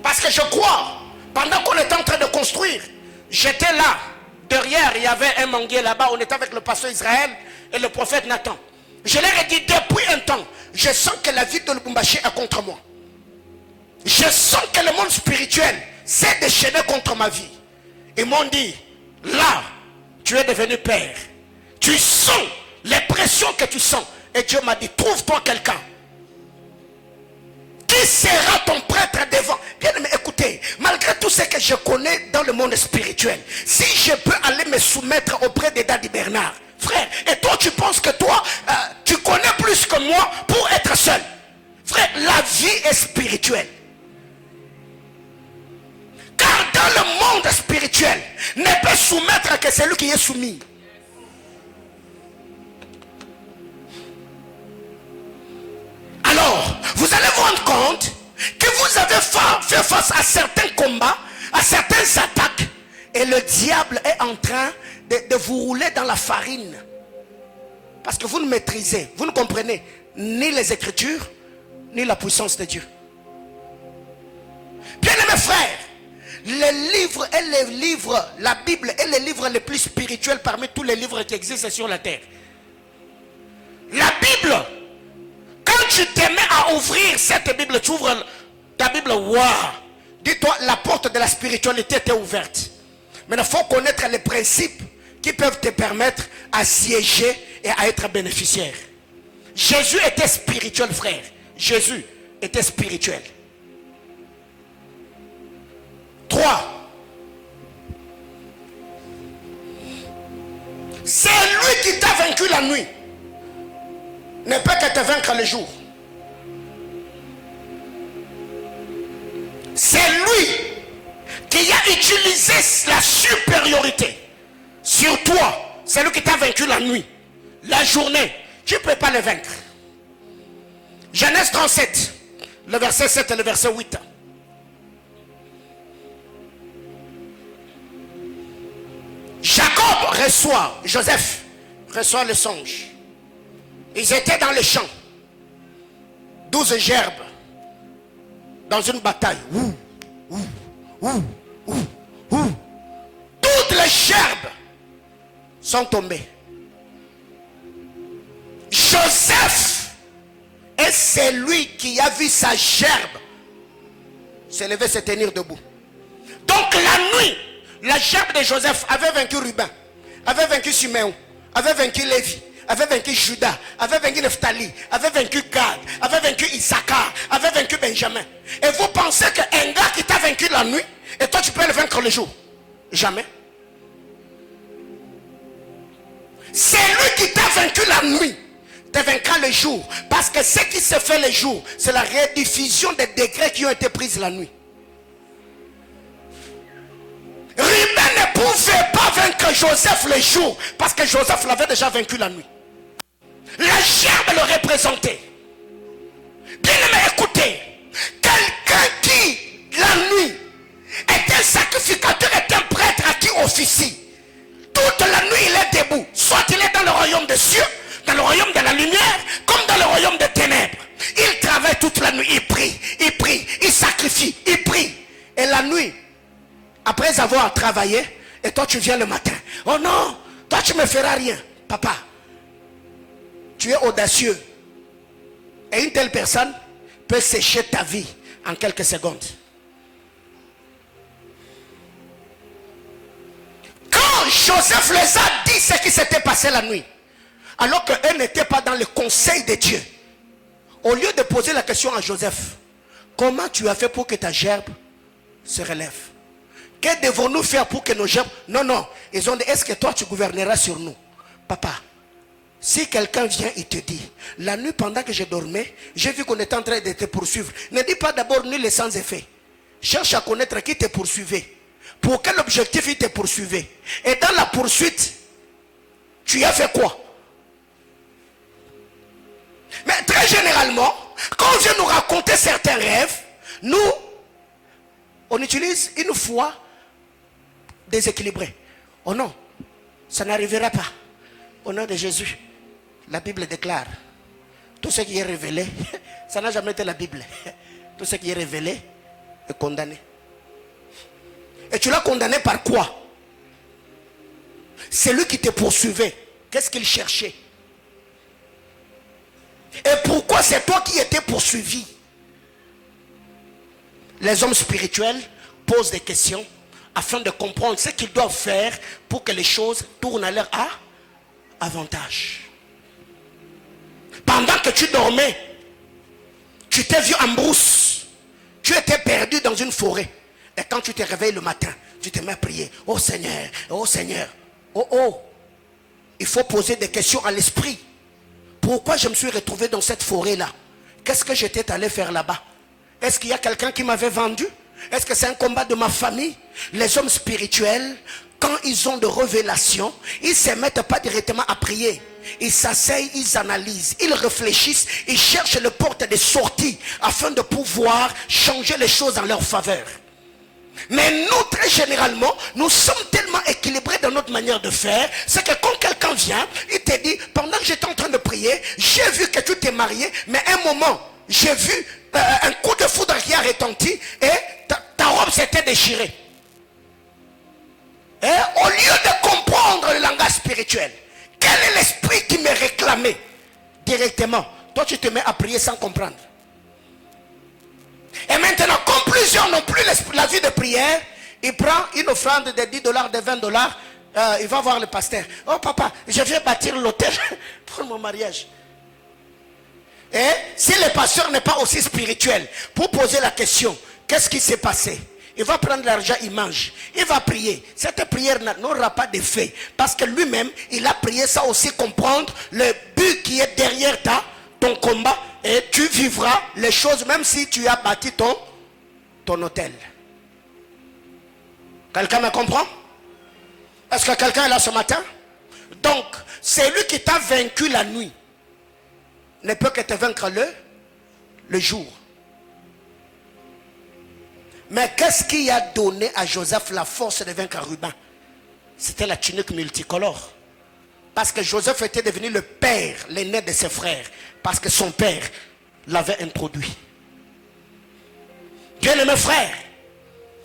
Parce que je crois, pendant qu'on était en train de construire, j'étais là, derrière, il y avait un manguier là-bas, on était avec le pasteur Israël et le prophète Nathan. Je leur ai dit, depuis un temps, je sens que la vie de Lubumbashi est contre moi. Je sens que le monde spirituel s'est déchaîné contre ma vie. Ils m'ont dit, là, tu es devenu père. Tu sens les pressions que tu sens. Et Dieu m'a dit, trouve-toi quelqu'un. Qui sera ton prêtre devant? Bien aimé, écoutez, malgré tout ce que je connais dans le monde spirituel, si je peux aller me soumettre auprès des Daddy Bernard, frère, et toi tu penses que toi, tu connais plus que moi pour être seul. Frère, la vie est spirituelle. Car dans le monde spirituel, ne peut soumettre que celui qui est soumis. Alors, vous allez vous rendre compte que vous avez fait face à certains combats, à certaines attaques, et le diable est en train de vous rouler dans la farine. Parce que vous ne maîtrisez, vous ne comprenez ni les Écritures, ni la puissance de Dieu. Bien-aimés frères, les livres et les livres, la Bible est le livre le plus spirituel parmi tous les livres qui existent sur la terre. La Bible, quand tu te mets à ouvrir cette Bible, tu ouvres ta Bible, waouh! Dis-toi, la porte de la spiritualité était ouverte. Mais il faut connaître les principes qui peuvent te permettre à siéger et à être bénéficiaire. Jésus était spirituel, frère. Jésus était spirituel. 3. C'est lui qui t'a vaincu la nuit. Ne peut que te vaincre le jour. C'est lui qui a utilisé la supériorité sur toi. C'est lui qui t'a vaincu la nuit. La journée, tu ne peux pas le vaincre. Genèse 37, le verset 7 et le verset 8. Jacob reçoit, Joseph reçoit le songe. Ils étaient dans les champs. 12 gerbes. Dans une bataille. Toutes les gerbes sont tombées. Joseph est celui qui a vu sa gerbe se lever, se tenir debout. Donc la nuit, la gerbe de Joseph avait vaincu Ruben, avait vaincu Siméon, avait vaincu Lévi, avait vaincu Judas, avait vaincu Nephtali, avait vaincu Gad, avait vaincu Issachar, avait vaincu Benjamin. Et vous pensez qu'un gars qui t'a vaincu la nuit, et toi tu peux le vaincre le jour? Jamais. C'est lui qui t'a vaincu la nuit, te vaincra le jour. Parce que ce qui se fait le jour, c'est la rediffusion des décrets qui ont été pris la nuit. Ruben ne pouvait pas vaincre Joseph le jour, parce que Joseph l'avait déjà vaincu la nuit. La gerbe le représentait. Bien aimé, écoutez, quelqu'un qui la nuit est un sacrificateur, est un prêtre à qui officie. Toute la nuit il est debout. Soit il est dans le royaume des cieux, dans le royaume de la lumière, comme dans le royaume des ténèbres. Il travaille toute la nuit, il la nuit, après avoir travaillé, et toi tu viens le matin. Oh non, toi tu ne me feras rien. Papa, tu es audacieux. Et une telle personne peut sécher ta vie en quelques secondes. Quand Joseph les a dit ce qui s'était passé la nuit, alors qu'eux n'étaient pas dans le conseil de Dieu, au lieu de poser la question à Joseph, comment tu as fait pour que ta gerbe se relève? Que devons-nous faire pour que nos gerbes... Non, non. Ils ont dit, est-ce que toi tu gouverneras sur nous? Papa, si quelqu'un vient et te dit, la nuit pendant que je dormais, j'ai vu qu'on était en train de te poursuivre. Ne dis pas d'abord nul et sans effet. Cherche à connaître qui te poursuivait. Pour quel objectif il te poursuivait. Et dans la poursuite, tu as fait quoi? Mais très généralement, quand on vient nous raconter certains rêves, nous, on utilise une foi déséquilibrée. Oh non, ça n'arrivera pas. Au nom de Jésus, la Bible déclare, tout ce qui est révélé, ça n'a jamais été la Bible. Tout ce qui est révélé est condamné. Et tu l'as condamné par quoi? C'est lui qui te poursuivait. Qu'est-ce qu'il cherchait? Et pourquoi c'est toi qui étais poursuivi? Les hommes spirituels posent des questions afin de comprendre ce qu'ils doivent faire pour que les choses tournent à leur avantage. Pendant que tu dormais, tu t'es vu en brousse, tu étais perdu dans une forêt. Et quand tu te réveilles le matin, tu te mets à prier. Oh Seigneur, oh Seigneur, oh oh. Il faut poser des questions à l'esprit. Pourquoi je me suis retrouvé dans cette forêt-là? Qu'est-ce que j'étais allé faire là-bas? Est-ce qu'il y a quelqu'un qui m'avait vendu? Est-ce que c'est un combat de ma famille? Les hommes spirituels, quand ils ont de révélations, ils ne se mettent pas directement à prier. Ils s'asseyent, ils analysent, ils réfléchissent, ils cherchent le porte de sortie afin de pouvoir changer les choses en leur faveur. Mais nous, très généralement, nous sommes tellement équilibrés dans notre manière de faire, c'est que quand quelqu'un vient, il te dit, pendant que j'étais en train de prier, j'ai vu que tu t'es marié, mais un moment, j'ai vu un coup de foudre qui a retenti et ta robe s'était déchirée. Et au lieu de comprendre le langage spirituel, quel est l'esprit qui me réclamait directement? Toi, tu te mets à prier sans comprendre. Et maintenant, comme plusieurs n'ont plus la vie de prière, il prend une offrande de 10 $, de 20 $, il va voir le pasteur. Oh papa, je viens bâtir l'hôtel pour mon mariage. Et si le pasteur n'est pas aussi spirituel, pour poser la question, qu'est-ce qui s'est passé? Il va prendre l'argent, il mange, il va prier. Cette prière n'aura pas d'effet, parce que lui-même, il a prié sans aussi comprendre le but qui est derrière ton combat. Et tu vivras les choses même si tu as bâti ton hôtel. Quelqu'un me comprend? Est-ce que quelqu'un est là ce matin? Donc, c'est lui qui t'a vaincu la nuit ne peut que te vaincre le jour. Mais qu'est-ce qui a donné à Joseph la force de vaincre Ruben? C'était la tunique multicolore. Parce que Joseph était devenu le père, l'aîné de ses frères. Parce que son père l'avait introduit. Bien-aimés frères,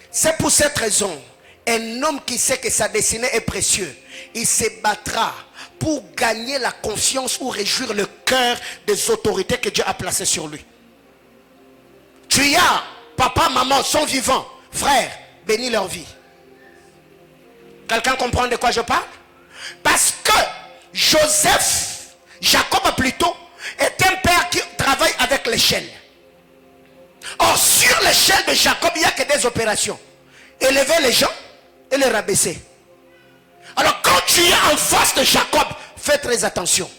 c'est pour cette raison, un homme qui sait que sa destinée est précieuse, il se battra pour gagner la confiance ou réjouir le cœur des autorités que Dieu a placées sur lui. Tu as, papa, maman sont vivants, frères, bénis leur vie. Quelqu'un comprend de quoi je parle? Parce que Joseph, Jacob plutôt, est un père qui travaille avec l'échelle. Or, sur l'échelle de Jacob, il n'y a que des opérations. Élever les gens et les rabaisser. Alors, quand tu es en face de Jacob, fais très attention.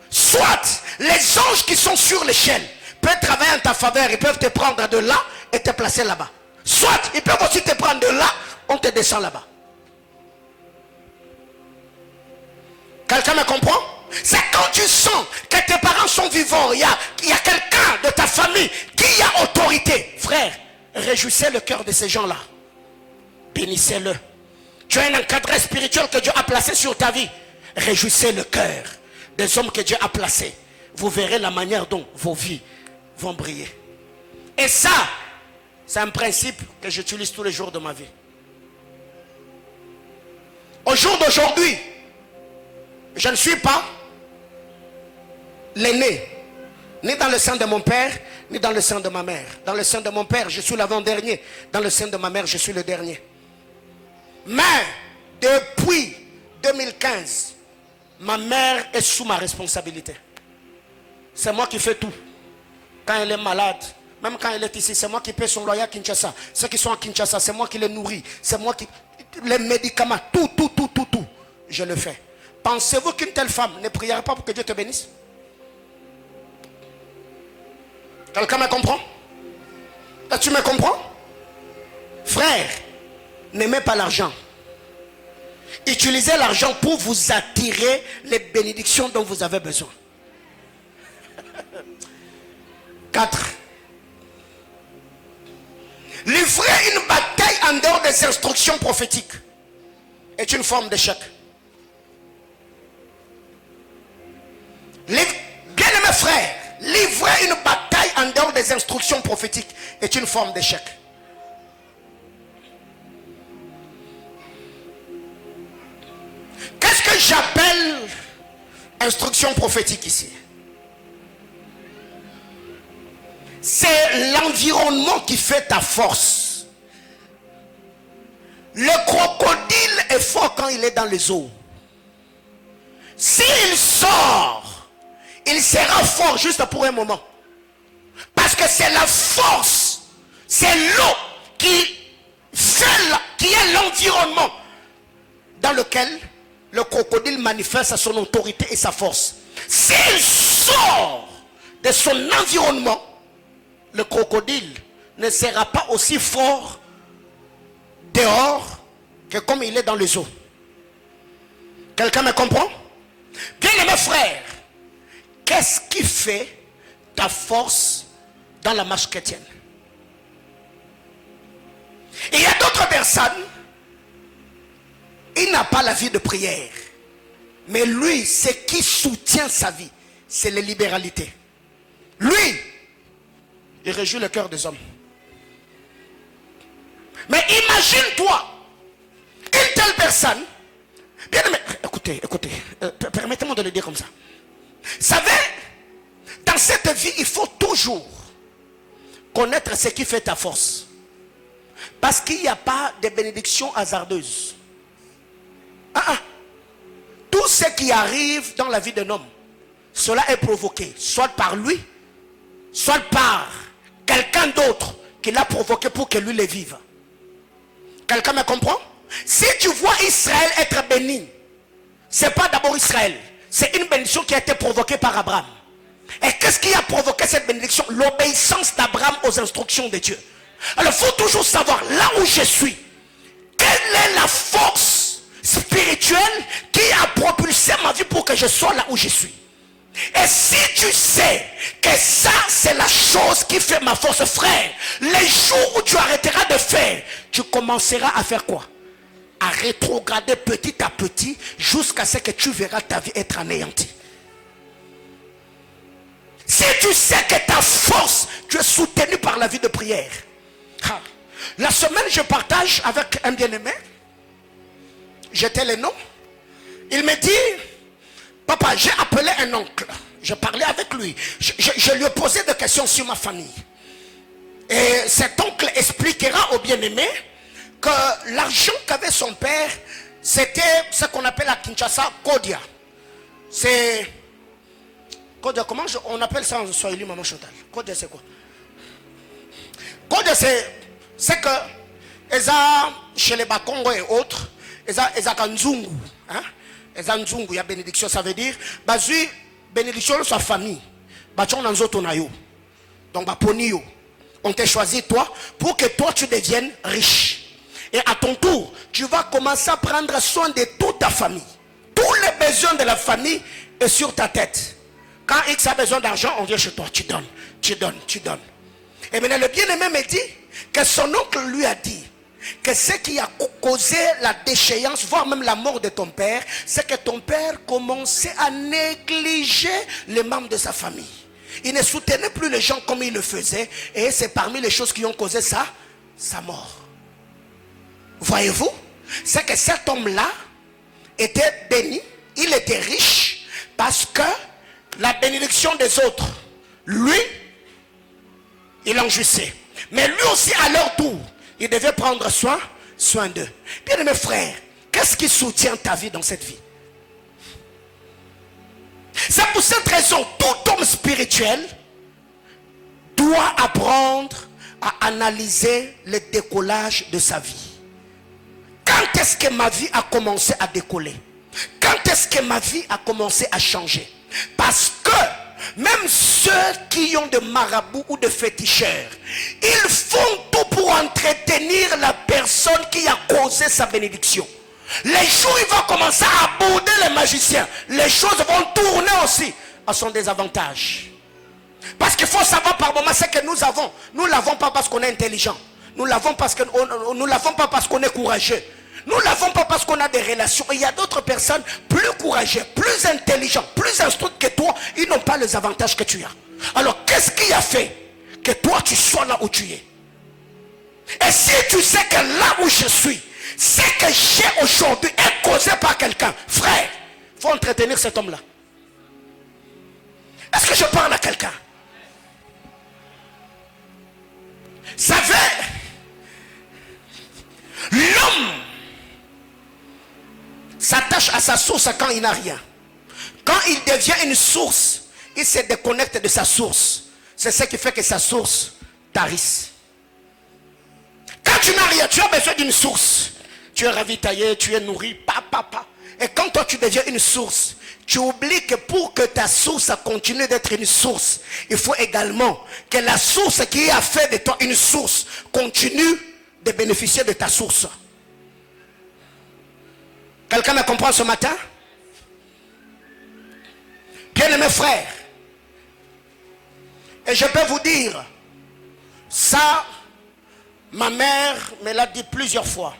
Soit les anges qui sont sur l'échelle peuvent travailler en ta faveur, ils peuvent te prendre de là et te placer là-bas. Soit ils peuvent aussi te prendre de là, on te descend là-bas. Quelqu'un me comprend? C'est quand tu sens que tes parents sont vivants, il y a quelqu'un de ta famille qui a autorité. Frère, réjouissez le cœur de ces gens-là. Bénissez-le. Tu as un encadré spirituel que Dieu a placé sur ta vie. Réjouissez le cœur des hommes que Dieu a placés. Vous verrez la manière dont vos vies vont briller. Et ça, C'est un principe que j'utilise tous les jours de ma vie. Au jour d'aujourd'hui, je ne suis pas l'aîné, ni dans le sein de mon père, ni dans le sein de ma mère. Dans le sein de mon père, je suis l'avant-dernier. Dans le sein de ma mère, je suis le dernier. Mais, depuis 2015, ma mère est sous ma responsabilité. C'est moi qui fais tout. Quand elle est malade, même quand elle est ici, c'est moi qui paie son loyer à Kinshasa. Ceux qui sont à Kinshasa, c'est moi qui les nourris. C'est moi qui... Les médicaments, tout. Je le fais. Pensez-vous qu'une telle femme ne priera pas pour que Dieu te bénisse? Quelqu'un me comprend? Tu me comprends? Frère, n'aimez pas l'argent. Utilisez l'argent pour vous attirer les bénédictions dont vous avez besoin. 4. Livrer une bataille en dehors des instructions prophétiques est une forme d'échec. Bien-aimés frères, livrer une bataille en dehors des instructions prophétiques est une forme d'échec. Qu'est-ce que j'appelle instruction prophétique ici? C'est l'environnement qui fait ta force. Le crocodile est fort quand il est dans les eaux. S'il sort, il sera fort juste pour un moment. Parce que c'est la force, c'est l'eau qui est l'environnement dans lequel le crocodile manifeste son autorité et sa force. S'il sort de son environnement, le crocodile ne sera pas aussi fort dehors que comme il est dans les eaux. Quelqu'un me comprend? Bien-aimés frères, qu'est-ce qui fait ta force dans la marche chrétienne? Il y a d'autres personnes, il n'a pas la vie de prière, mais lui, ce qui soutient sa vie, c'est les libéralités. Lui, il réjouit le cœur des hommes. Mais imagine-toi une telle personne. Bien aimé, écoutez, permettez-moi de le dire comme ça. Vous savez, dans cette vie, il faut toujours connaître ce qui fait ta force. Parce qu'il n'y a pas de bénédiction hasardeuse. Tout ce qui arrive dans la vie d'un homme, cela est provoqué, soit par lui, soit par quelqu'un d'autre qui l'a provoqué pour que lui le vive. Quelqu'un me comprend? Si tu vois Israël être béni, ce n'est pas d'abord Israël, c'est une bénédiction qui a été provoquée par Abraham. Et qu'est-ce qui a provoqué cette bénédiction? L'obéissance d'Abraham aux instructions de Dieu. Alors il faut toujours savoir là où je suis, quelle est la force spirituelle qui a propulsé ma vie pour que je sois là où je suis. Et si tu sais que ça c'est la chose qui fait ma force, frère, les jours où tu arrêteras de faire, tu commenceras à faire quoi? À rétrograder petit à petit jusqu'à ce que tu verras ta vie être anéantie. Si tu sais que ta force, tu es soutenu par la vie de prière. La semaine, je partage avec un bien-aimé. J'étais le nom. Il me dit, papa, j'ai appelé un oncle. Je parlais avec lui. Je lui ai posé des questions sur ma famille. Et cet oncle expliquera au bien-aimé que l'argent qu'avait son père, c'était ce qu'on appelle à Kinshasa, Kodia. C'est... Kodia, comment on appelle ça en Swahili, maman Chantal? Kodia, c'est quoi? Kodia, c'est que chez les Bakongo et autres, Nzungu, hein? Nzungu, il y a bénédiction, ça veut dire, basu bénédiction de sa famille, donc on t'a choisi toi pour que toi tu deviennes riche. Et à ton tour, tu vas commencer à prendre soin de toute ta famille. Tous les besoins de la famille est sur ta tête. Quand X a besoin d'argent, on vient chez toi, tu donnes. Et maintenant le bien-aimé me dit que son oncle lui a dit que ce qui a causé la déchéance, voire même la mort de ton père, c'est que ton père commençait à négliger les membres de sa famille. Il ne soutenait plus les gens comme il le faisait, et c'est parmi les choses qui ont causé ça, sa mort. Voyez-vous, c'est que cet homme-là était béni, il était riche, parce que la bénédiction des autres, lui, il en jouissait. Mais lui aussi, à leur tour, il devait prendre soin d'eux. Bien-aimés frères, qu'est-ce qui soutient ta vie dans cette vie? C'est pour cette raison, tout homme spirituel doit apprendre à analyser le décollage de sa vie. Quand est-ce que ma vie a commencé à décoller? Quand est-ce que ma vie a commencé à changer? Parce que même ceux qui ont de marabouts ou de féticheurs, ils font tout pour entretenir la personne qui a causé sa bénédiction. Les jours où il va commencer à aborder les magiciens, les choses vont tourner aussi à son désavantage. Parce qu'il faut savoir par moment ce que nous avons. Nous ne l'avons pas parce qu'on est intelligent. Nous ne l'avons pas parce qu'on est courageux. Nous ne l'avons pas parce qu'on a des relations. Et il y a d'autres personnes plus courageuses, plus intelligentes, plus instruites que toi. Ils n'ont pas les avantages que tu as. Alors qu'est-ce qui a fait que toi tu sois là où tu es? Et si tu sais que là où je suis, ce que j'ai aujourd'hui est causé par quelqu'un, frère, il faut entretenir cet homme-là. Est-ce que je parle à quelqu'un? Savez, l'homme s'attache à sa source quand il n'a rien. Quand il devient une source, il se déconnecte de sa source. C'est ce qui fait que sa source tarisse. Quand tu n'as rien, tu as besoin d'une source. Tu es ravitaillé, tu es nourri, papa. Et quand toi tu deviens une source, tu oublies que pour que ta source continue d'être une source, il faut également que la source qui a fait de toi une source continue de bénéficier de ta source. Quelqu'un me comprend ce matin? Bien-aimés frères, et je peux vous dire, ça, ma mère me l'a dit plusieurs fois.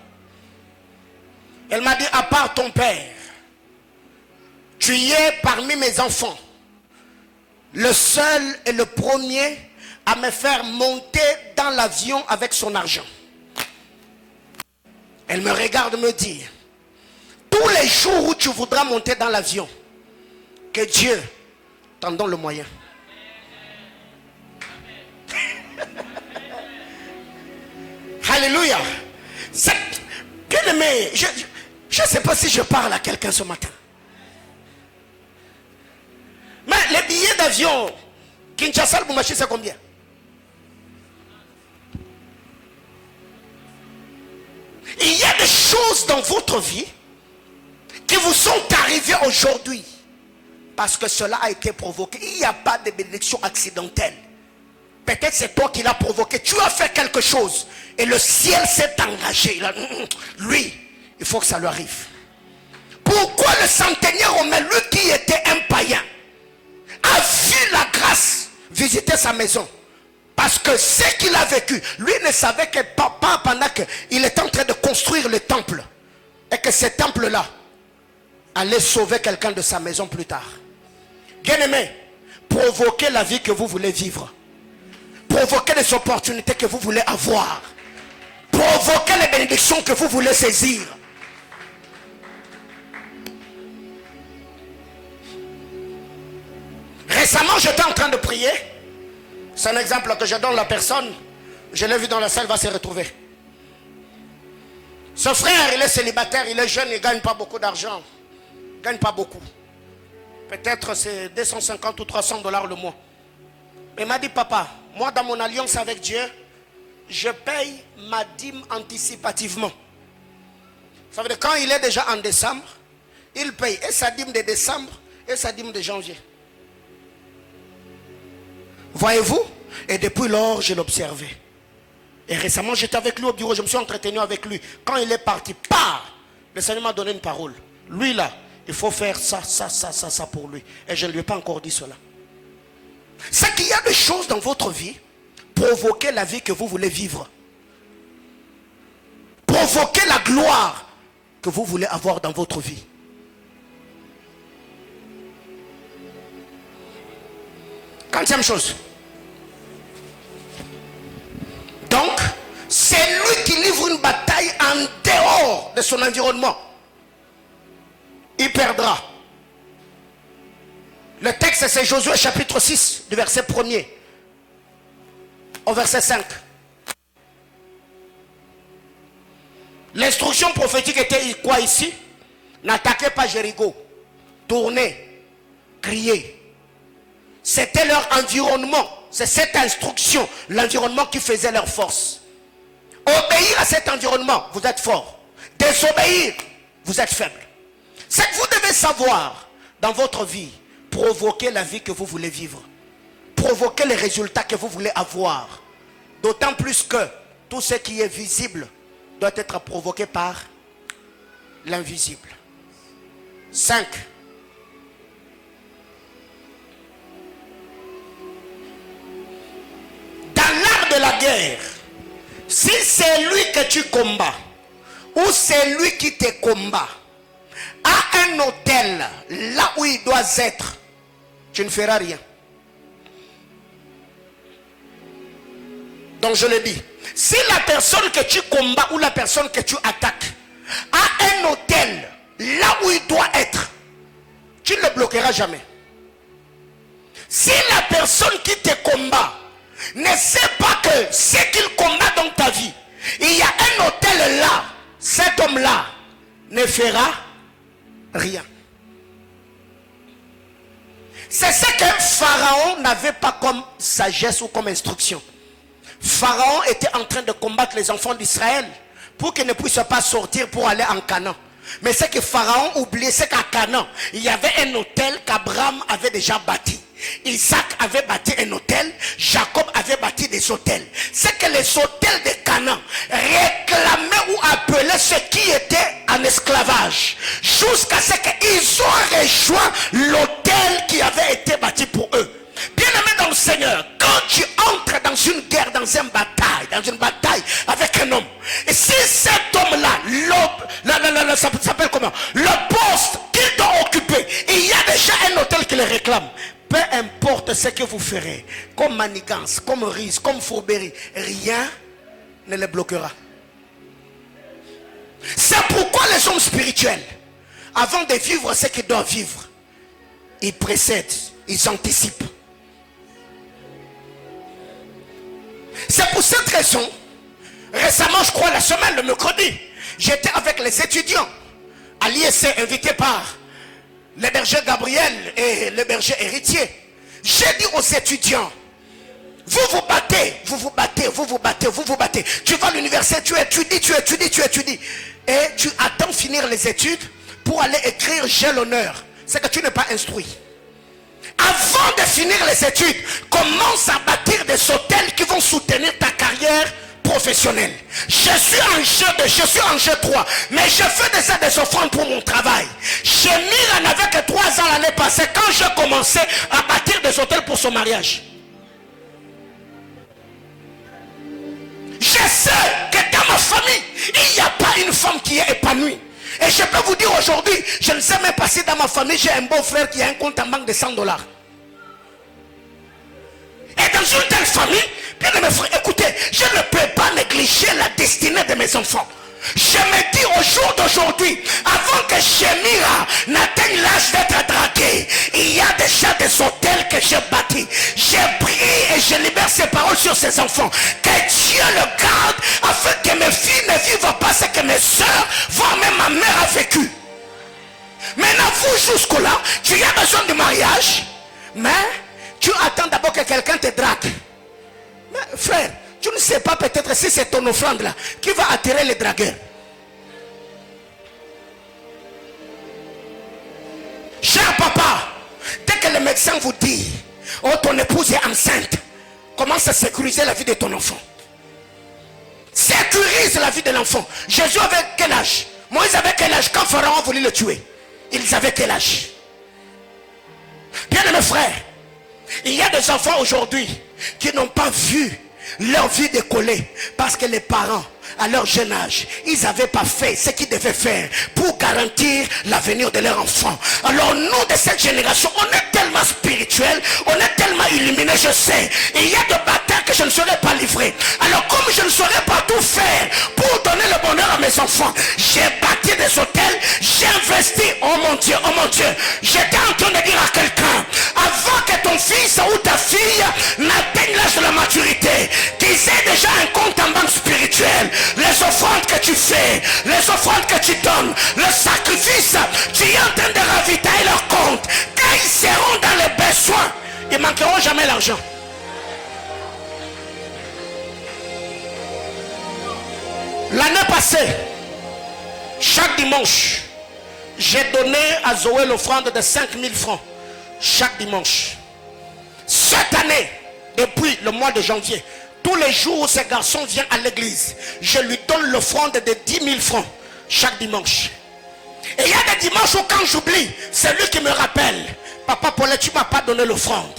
Elle m'a dit, à part ton père, tu y es parmi mes enfants, le seul et le premier à me faire monter dans l'avion avec son argent. Elle me regarde me dire, tous les jours où tu voudras monter dans l'avion, que Dieu t'en donne le moyen. Alléluia. Bien aimé, je ne sais pas si je parle à quelqu'un ce matin. Mais les billets d'avion, Kinshasa, Lubumbashi, c'est combien? Il y a des choses dans votre vie qui vous sont arrivées aujourd'hui parce que cela a été provoqué. Il n'y a pas de bénédiction accidentelle. Peut-être c'est toi qui l'as provoqué. Tu as fait quelque chose et le ciel s'est engagé. Lui, il faut que ça lui arrive. Pourquoi le centenaire romain, lui qui était un païen, a vu la grâce visiter sa maison? Parce que ce qu'il a vécu, lui ne savait que papa, pendant qu'il était en train de construire le temple, et que ce temple-là allait sauver quelqu'un de sa maison plus tard. Bien-aimé, provoquez la vie que vous voulez vivre. Provoquez les opportunités que vous voulez avoir. Provoquez les bénédictions que vous voulez saisir. Récemment, j'étais en train de prier. C'est un exemple que je donne à la personne. Je l'ai vu dans la salle, va se retrouver. Ce frère, il est célibataire, il est jeune, il ne gagne pas beaucoup d'argent. Il ne gagne pas beaucoup. Peut-être c'est 250 ou 300 $ le mois. Mais il m'a dit, papa, moi dans mon alliance avec Dieu, je paye ma dîme anticipativement. Ça veut dire quand il est déjà en décembre, il paye et sa dîme de décembre et sa dîme de janvier. Voyez-vous? Et depuis lors, je l'observais. Et récemment, j'étais avec lui au bureau, je me suis entretenu avec lui. Quand il est parti, le Seigneur m'a donné une parole. Lui là, il faut faire ça pour lui. Et je ne lui ai pas encore dit cela. C'est qu'il y a des choses dans votre vie, provoquez la vie que vous voulez vivre. Provoquez la gloire que vous voulez avoir dans votre vie. Quatrième chose. Donc, C'est lui qui livre une bataille en dehors de son environnement. Il perdra. Le texte, c'est Josué chapitre 6, du verset 1er au verset 5. L'instruction prophétique était quoi ici? N'attaquez pas Jéricho. Tournez. Criez. C'était leur environnement. C'est cette instruction, l'environnement qui faisait leur force. Obéir à cet environnement, vous êtes fort. Désobéir, vous êtes faible. C'est que vous devez savoir, dans votre vie, provoquer la vie que vous voulez vivre. Provoquer les résultats que vous voulez avoir. D'autant plus que tout ce qui est visible doit être provoqué par l'invisible. 5. Dans l'art de la guerre, si c'est lui que tu combats, ou c'est lui qui te combat, à un hôtel, là où il doit être, tu ne feras rien. Donc je le dis, si la personne que tu combats ou la personne que tu attaques a un hôtel là où il doit être, tu ne le bloqueras jamais. Si la personne qui te combat ne sait pas que ce qu'il combat dans ta vie, il y a un hôtel là, cet homme-là ne fera rien. C'est ce que Pharaon n'avait pas comme sagesse ou comme instruction. Pharaon était en train de combattre les enfants d'Israël pour qu'ils ne puissent pas sortir pour aller en Canaan. Mais ce que Pharaon oubliait, c'est qu'à Canaan, il y avait un hôtel qu'Abraham avait déjà bâti. Isaac avait bâti un hôtel, Jacob avait bâti des hôtels. C'est que les hôtels de Canaan réclamaient ou appelaient ceux qui étaient en esclavage, jusqu'à ce qu'ils ont rejoint l'hôtel qui avait été bâti pour eux. Bien-aimé dans le Seigneur, quand tu entres dans une guerre, dans une bataille avec un homme, et si cet homme-là, ça s'appelle comment? Le poste qu'il doit occuper, il y a déjà un hôtel qui le réclame. Peu importe ce que vous ferez, comme manigance, comme ruse, comme fourberie, rien ne le bloquera. C'est pourquoi les hommes spirituels, avant de vivre ce qu'ils doivent vivre, ils précèdent, ils anticipent. C'est pour cette raison, récemment, je crois la semaine, le mercredi, j'étais avec les étudiants à l'ISC, invité par le berger Gabriel et le berger héritier. J'ai dit aux étudiants, vous vous battez, vous vous battez, vous vous battez, vous vous battez. Tu vas à l'université, tu étudies. Et tu attends finir les études pour aller écrire j'ai l'honneur. C'est que tu n'es pas instruit. Avant de finir les études, commence à bâtir des hôtels qui vont soutenir ta carrière professionnelle. Je suis en G2, je suis en G3, mais je fais des offrandes pour mon travail. Shemira n'avait que 3 ans l'année passée quand je commençais à bâtir des hôtels pour son mariage. Je sais que dans ma famille, il n'y a pas une femme qui est épanouie. Et je peux vous dire aujourd'hui, je ne sais même pas si dans ma famille, j'ai un beau frère qui a un compte en banque de $100. Et dans une telle famille, bien mes frères, écoutez, je ne peux pas négliger la destinée de mes enfants. Je me dis au jour d'aujourd'hui, avant que Shemira n'atteigne l'âge d'être draguée, il y a déjà des hôtels que j'ai bâtis. J'ai prié et je libère ces paroles sur ces enfants. Que Dieu le garde afin que mes filles ne vivent pas ce que mes soeurs, voire même ma mère a vécu. Maintenant, vous jusque-là, tu as besoin de mariage, mais tu attends d'abord que quelqu'un te drague. Mais frère, tu ne sais pas peut-être si c'est ton offrande là qui va attirer les dragueurs. Cher papa, dès que le médecin vous dit oh ton épouse est enceinte, commence à sécuriser la vie de ton enfant. Sécurise la vie de l'enfant. Jésus avait quel âge? Moïse avait quel âge quand Pharaon voulait le tuer? Ils avaient quel âge? Bien mes frères, il y a des enfants aujourd'hui qui n'ont pas vu leur vie décoller parce que les parents à leur jeune âge, ils n'avaient pas fait ce qu'ils devaient faire pour garantir l'avenir de leur enfant. Alors nous de cette génération, on est tellement spirituel, on est tellement illuminé, je sais. Et il y a des batailles que je ne saurais pas livrer. Alors comme je ne saurais pas tout faire pour donner le bonheur à mes enfants, j'ai bâti des hôtels, j'ai investi. Oh mon Dieu, j'étais en train de dire à quelqu'un, avant que ton fils ou ta fille n'atteigne l'âge de la maturité, qu'ils aient déjà un compte en banque spirituel, les offrandes que tu fais, les offrandes que tu donnes, le sacrifice, tu es en train de ravitailler leur compte. Quand ils seront dans les besoins, ils ne manqueront jamais l'argent. L'année passée, chaque dimanche, j'ai donné à Zoé l'offrande de 5000 francs. Chaque dimanche. Cette année, depuis le mois de janvier, tous les jours où ce garçon vient à l'église, je lui donne l'offrande de 10 000 francs. Chaque dimanche. Et il y a des dimanches où quand j'oublie, c'est lui qui me rappelle. Papa Paulette, tu ne m'as pas donné l'offrande.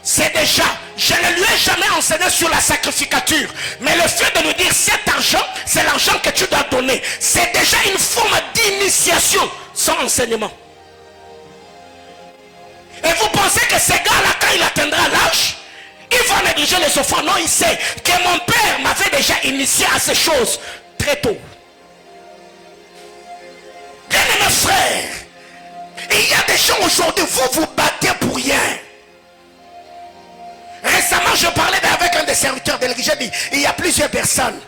C'est déjà, je ne lui ai jamais enseigné sur la sacrificature. Mais le fait de lui dire cet argent, c'est l'argent que tu dois donner. C'est déjà une forme d'initiation sans enseignement. Et vous pensez que ce gars-là, quand il atteindra l'âge, il va négliger les offrandes? Non, il sait que mon père m'avait déjà initié à ces choses très tôt. Bien-aimés frères, il y a des gens aujourd'hui, vous vous battez pour rien. Récemment, je parlais avec un des serviteurs de l'église. J'ai dit, il y a plusieurs personnes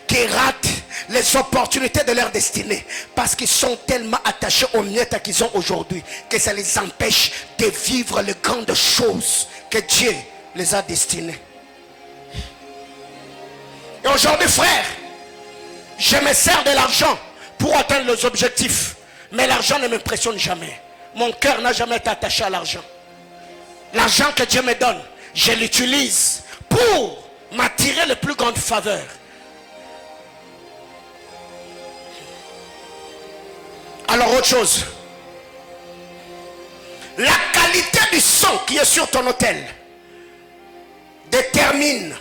qui ratent les opportunités de leur destinée parce qu'ils sont tellement attachés aux miettes qu'ils ont aujourd'hui que ça les empêche de vivre les grandes choses que Dieu les a destinées. Et aujourd'hui, frère, je me sers de l'argent pour atteindre les objectifs, mais l'argent ne m'impressionne jamais. Mon cœur n'a jamais été attaché à l'argent. L'argent que Dieu me donne, je l'utilise pour m'attirer les plus grandes faveurs. Alors autre chose, la qualité du son qui est sur ton hôtel détermine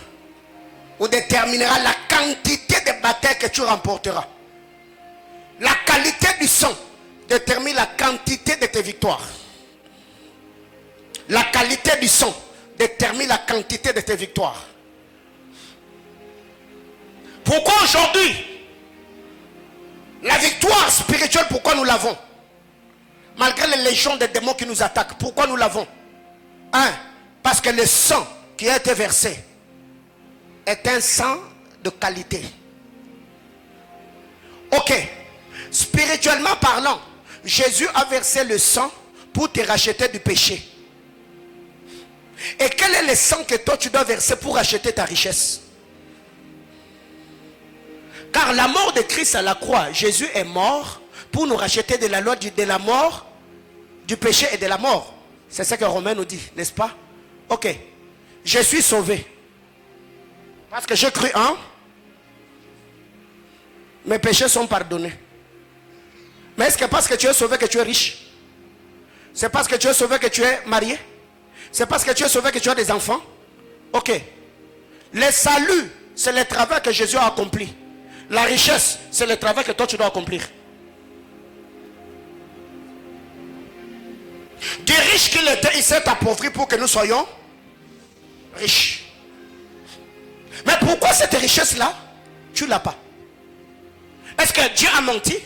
ou déterminera la quantité de batailles que tu remporteras. La qualité du son détermine la quantité de tes victoires. La qualité du son détermine la quantité de tes victoires. Pourquoi aujourd'hui la victoire spirituelle, pourquoi nous l'avons? Malgré les légions de démons qui nous attaquent, pourquoi nous l'avons? Parce que le sang qui a été versé est un sang de qualité. Ok, spirituellement parlant, Jésus a versé le sang pour te racheter du péché. Et quel est le sang que toi tu dois verser pour racheter ta richesse? Car la mort de Christ à la croix, Jésus est mort pour nous racheter de la loi de la mort, du péché et de la mort. C'est ce que Romain nous dit, n'est-ce pas? Ok, je suis sauvé parce que j'ai cru en mes péchés sont pardonnés. Mais est-ce que parce que tu es sauvé que tu es riche? C'est parce que tu es sauvé que tu es marié? C'est parce que tu es sauvé que tu as des enfants? Ok. Le salut, c'est le travail que Jésus a accompli. La richesse, c'est le travail que toi tu dois accomplir. Du riche qu'il était, il s'est appauvri pour que nous soyons riches. Mais pourquoi cette richesse-là, tu ne l'as pas? Est-ce que Dieu a menti?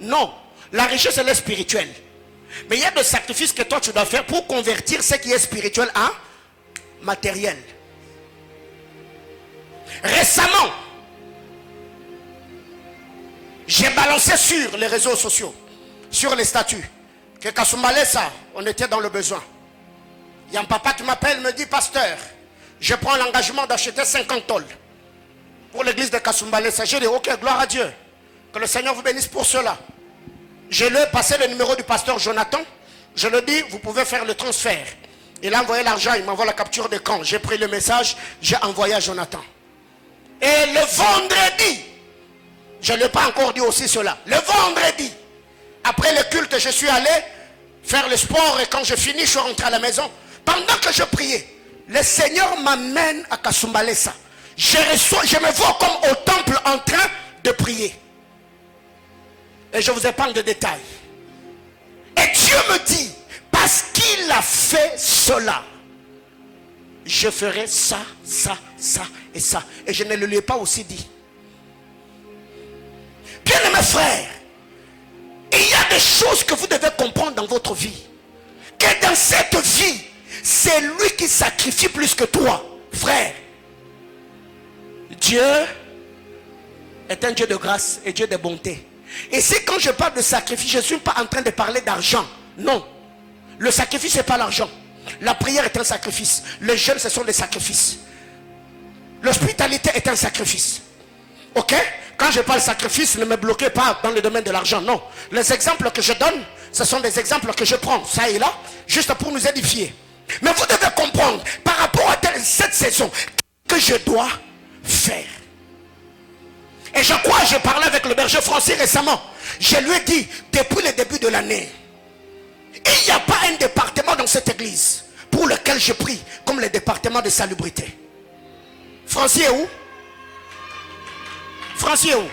Non. La richesse, elle est spirituelle. Mais il y a des sacrifices que toi tu dois faire pour convertir ce qui est spirituel en matériel. Récemment, j'ai balancé sur les réseaux sociaux, sur les statuts, que Kasumbalesa, on était dans le besoin. Il y a un papa qui m'appelle, me dit, pasteur, je prends l'engagement d'acheter 50 tôles pour l'église de Kasumbalesa. J'ai dit, ok, gloire à Dieu. Que le Seigneur vous bénisse pour cela. Je lui ai passé le numéro du pasteur Jonathan. Je lui ai dit, vous pouvez faire le transfert. Il a envoyé l'argent, il m'envoie la capture d'écran. J'ai pris le message, j'ai envoyé à Jonathan. Et le vendredi, je ne lui ai pas encore dit aussi cela. Le vendredi, après le culte, je suis allé faire le sport et quand je finis, je suis rentré à la maison. Pendant que je priais, le Seigneur m'amène à Kasumbalesa. je me vois comme au temple en train de prier. Et je vous épargne de détails. Et Dieu me dit, parce qu'il a fait cela, je ferai ça, ça, ça et ça. Et je ne le lui ai pas aussi dit. Bien-aimés frères, il y a des choses que vous devez comprendre dans votre vie. Que dans cette vie, c'est lui qui sacrifie plus que toi, frère. Dieu est un Dieu de grâce et Dieu de bonté. Et c'est quand je parle de sacrifice, je ne suis pas en train de parler d'argent. Non. Le sacrifice, ce n'est pas l'argent. La prière est un sacrifice. Le jeûne, ce sont des sacrifices. L'hospitalité est un sacrifice. Ok? Quand je parle sacrifice, ne me bloquez pas dans le domaine de l'argent. Non. Les exemples que je donne, ce sont des exemples que je prends, ça et là, juste pour nous édifier. Mais vous devez comprendre, par rapport à cette saison, que je dois faire. Et je crois, j'ai parlé avec le berger Francis récemment. Je lui ai dit, depuis le début de l'année, il n'y a pas un département dans cette église pour lequel je prie comme le département de salubrité. Francis est où? Francis est où?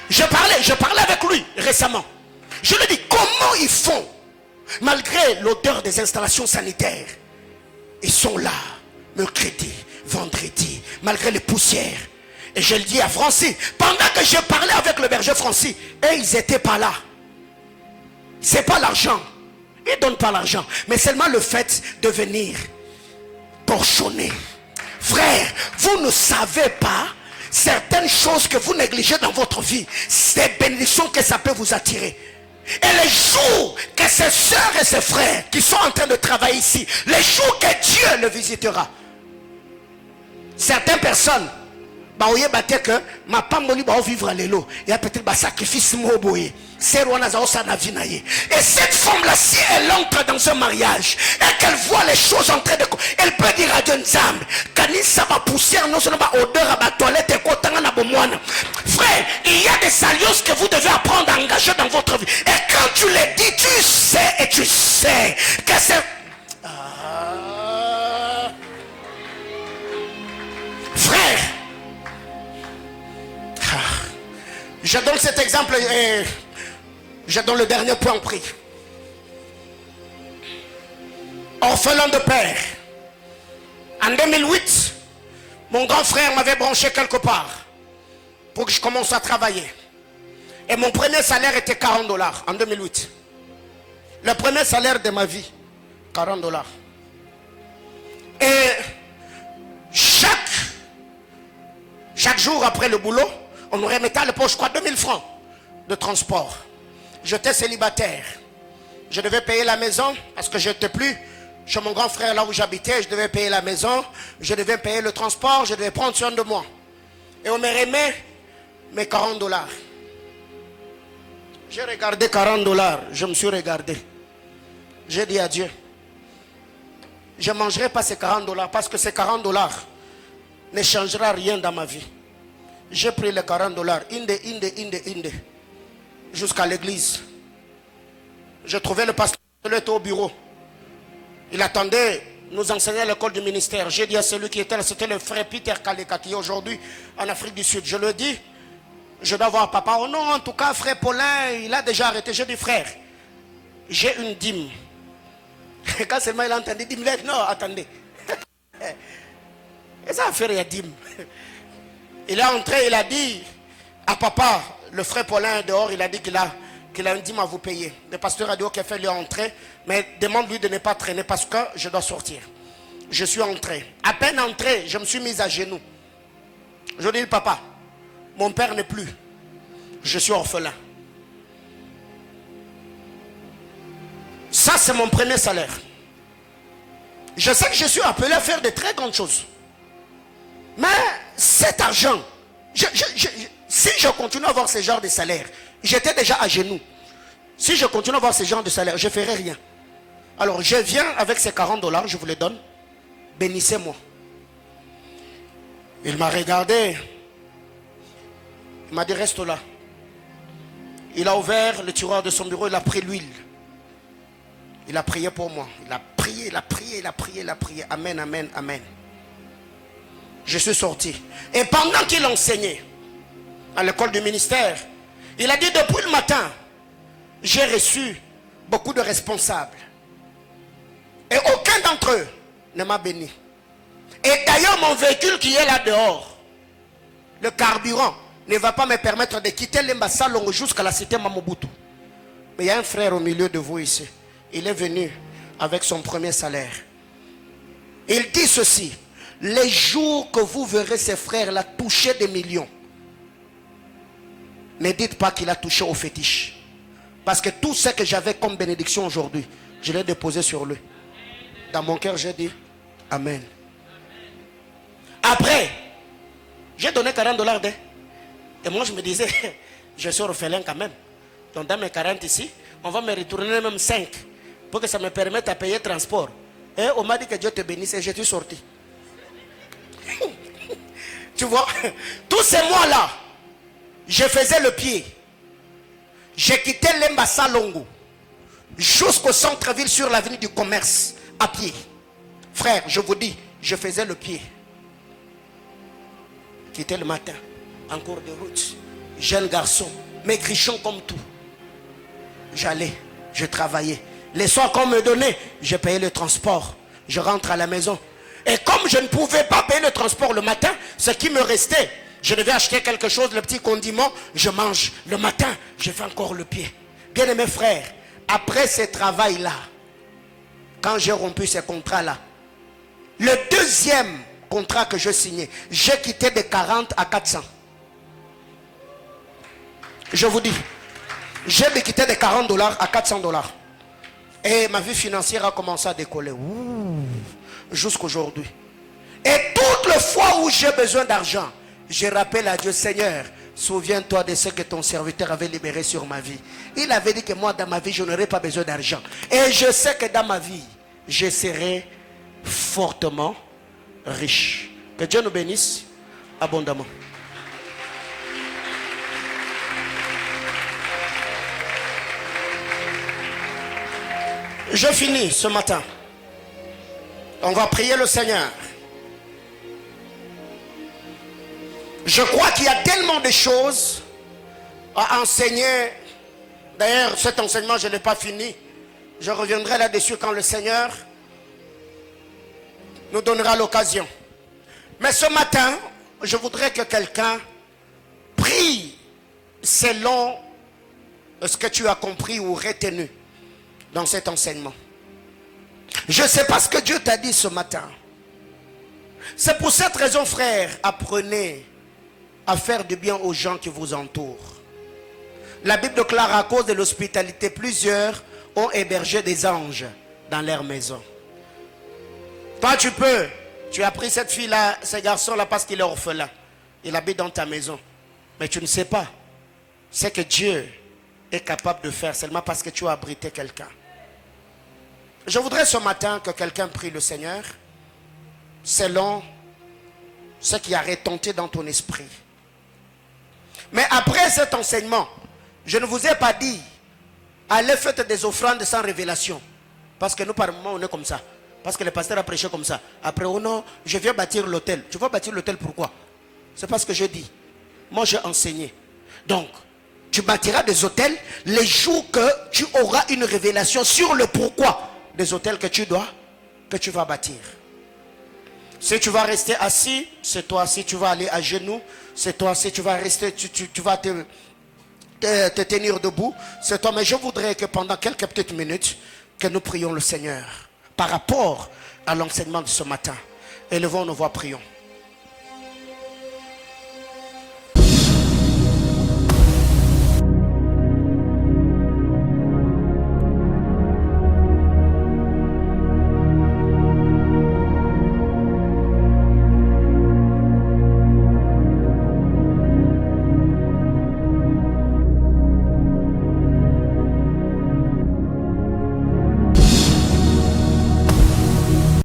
Je parlais avec lui récemment. Je lui ai dit, comment ils font malgré l'odeur des installations sanitaires? Ils sont là, mercredi, vendredi, malgré les poussières. Et je le dis à Francis, pendant que je parlais avec le berger Francis, et ils n'étaient pas là. C'est pas l'argent. Ils ne donnent pas l'argent. Mais seulement le fait de venir portionner. Frère, vous ne savez pas certaines choses que vous négligez dans votre vie. Ces bénédictions que ça peut vous attirer. Et les jours que ces soeurs et ces frères qui sont en train de travailler ici, les jours que Dieu le visitera, certaines personnes, que ma femme va vivre à l'élo, il y a peut-être un sacrifice moboye. Et cette femme-là, si elle entre dans ce mariage et qu'elle voit les choses en train de... Elle peut dire à Dieu Nzambe, Kanisa va pousser non seulement odeur à ma toilette et kotanga na bomwana. Frère, il y a des alliances que vous devez apprendre à engager dans votre vie. Et quand tu les dis, tu sais et tu sais que c'est... Frère, je donne cet exemple et je donne le dernier point en prix. Orphelin de père. En 2008, mon grand frère m'avait branché quelque part pour que je commence à travailler. Et mon premier salaire était $40 en 2008. Le premier salaire de ma vie, $40. Et chaque jour après le boulot, on nous remettait à l'époque, je crois, 2000 francs de transport. J'étais célibataire. Je devais payer la maison parce que je n'étais plus chez mon grand frère là où j'habitais. Je devais payer la maison, je devais payer le transport, je devais prendre soin de moi. Et on me remet mes $40. J'ai regardé $40, je me suis regardé. J'ai dit à Dieu, je ne mangerai pas ces $40 parce que ces $40 ne changera rien dans ma vie. J'ai pris les $40, inde, jusqu'à l'église. J'ai trouvé le pasteur, il était au bureau. Il attendait, nous enseignait à l'école du ministère. J'ai dit à celui qui était là, c'était le frère Peter Kaleka qui est aujourd'hui en Afrique du Sud. Je lui ai dit, je dois voir papa. Oh non, en tout cas, frère Paulin, il a déjà arrêté. J'ai dit, frère, j'ai une dîme. Et quand seulement il a entendu dîme, il a dit, non, attendez. Et ça a fait rien dîme. Il est entré, il a dit à papa, le frère Paulin est dehors, il a dit qu'il a une dîme à vous payer. Le pasteur a dit, ok, fais-lui entrer, mais demande-lui de ne pas traîner parce que je dois sortir. Je suis entré. À peine entré, je me suis mis à genoux. Je dis, papa, mon père n'est plus. Je suis orphelin. Ça, c'est mon premier salaire. Je sais que je suis appelé à faire de très grandes choses. Mais cet argent, si je continue à avoir ce genre de salaire, j'étais déjà à genoux. Si je continue à avoir ce genre de salaire, je ne ferai rien. Alors je viens avec ces $40, je vous les donne. Bénissez-moi. Il m'a regardé. Il m'a dit, reste là. Il a ouvert le tiroir de son bureau, il a pris l'huile. Il a prié pour moi. Il a prié, il a prié, il a prié, il a prié. Amen, amen, amen. Je suis sorti. Et pendant qu'il enseignait à l'école du ministère, il a dit depuis le matin, j'ai reçu beaucoup de responsables. Et aucun d'entre eux ne m'a béni. Et d'ailleurs, mon véhicule qui est là dehors, le carburant, ne va pas me permettre de quitter l'Embassa Longo jusqu'à la cité Mamobutu. Mais il y a un frère au milieu de vous ici. Il est venu avec son premier salaire. Il dit ceci: les jours que vous verrez ces frères-là toucher des millions, ne dites pas qu'il a touché au fétiche. Parce que tout ce que j'avais comme bénédiction aujourd'hui, je l'ai déposé sur lui. Dans mon cœur, j'ai dit Amen. Après, j'ai donné $40 d'aide. Et moi, je me disais, je suis orphelin quand même. Donc, dans mes 40 ici, on va me retourner même 5 pour que ça me permette de payer le transport. Et on m'a dit que Dieu te bénisse et je suis sorti. Tu vois, tous ces mois-là, je faisais le pied. J'ai quitté l'Embassa Longo jusqu'au centre-ville sur l'avenue du commerce à pied. Frère, je vous dis, je faisais le pied. Quitté le matin, en cours de route, jeune garçon, maigrichon comme tout. J'allais, je travaillais. Les soirs qu'on me donnait, je payais le transport. Je rentre à la maison. Et comme je ne pouvais pas payer le transport le matin, ce qui me restait, je devais acheter quelque chose, le petit condiment, je mange. Le matin, je fais encore le pied. Bien-aimés frères, après ce travail-là, quand j'ai rompu ce contrat-là, le deuxième contrat que je signais, j'ai quitté de 40 à 400. Je vous dis, j'ai quitté de $40 à $400. Et ma vie financière a commencé à décoller. Jusqu'aujourd'hui. Et toutes les fois où j'ai besoin d'argent, je rappelle à Dieu: Seigneur, souviens-toi de ce que ton serviteur avait libéré sur ma vie. Il avait dit que moi, dans ma vie, je n'aurais pas besoin d'argent. Et je sais que dans ma vie, je serai fortement riche. Que Dieu nous bénisse abondamment. Je finis ce matin. On va prier le Seigneur. Je crois qu'il y a tellement de choses à enseigner. D'ailleurs, cet enseignement, je n'ai pas fini. Je reviendrai là-dessus quand le Seigneur nous donnera l'occasion. Mais ce matin, je voudrais que quelqu'un prie selon ce que tu as compris ou retenu dans cet enseignement. Je ne sais pas ce que Dieu t'a dit ce matin. C'est pour cette raison, frère, apprenez à faire du bien aux gens qui vous entourent. La Bible déclare: à cause de l'hospitalité, plusieurs ont hébergé des anges dans leur maison. Toi, tu as pris cette fille-là, ce garçon-là, parce qu'il est orphelin. Il habite dans ta maison. Mais tu ne sais pas ce que Dieu est capable de faire seulement parce que tu as abrité quelqu'un. Je voudrais ce matin que quelqu'un prie le Seigneur selon ce qui a retenti dans ton esprit. Mais après cet enseignement, je ne vous ai pas dit allez faire des offrandes sans révélation. Parce que nous, par moment, on est comme ça. Parce que le pasteur a prêché comme ça. Après, oh non, je viens bâtir l'hôtel. Tu vas bâtir l'hôtel pourquoi? C'est parce que je dis. Moi, j'ai enseigné. Donc, tu bâtiras des hôtels les jours que tu auras une révélation sur le pourquoi des hôtels que tu vas bâtir. Si tu vas rester assis, c'est toi. Si tu vas aller à genoux, c'est toi. Si tu vas rester, tu vas te tenir debout, c'est toi. Mais je voudrais que pendant quelques petites minutes, que nous prions le Seigneur par rapport à l'enseignement de ce matin. Élevons nos voix, prions.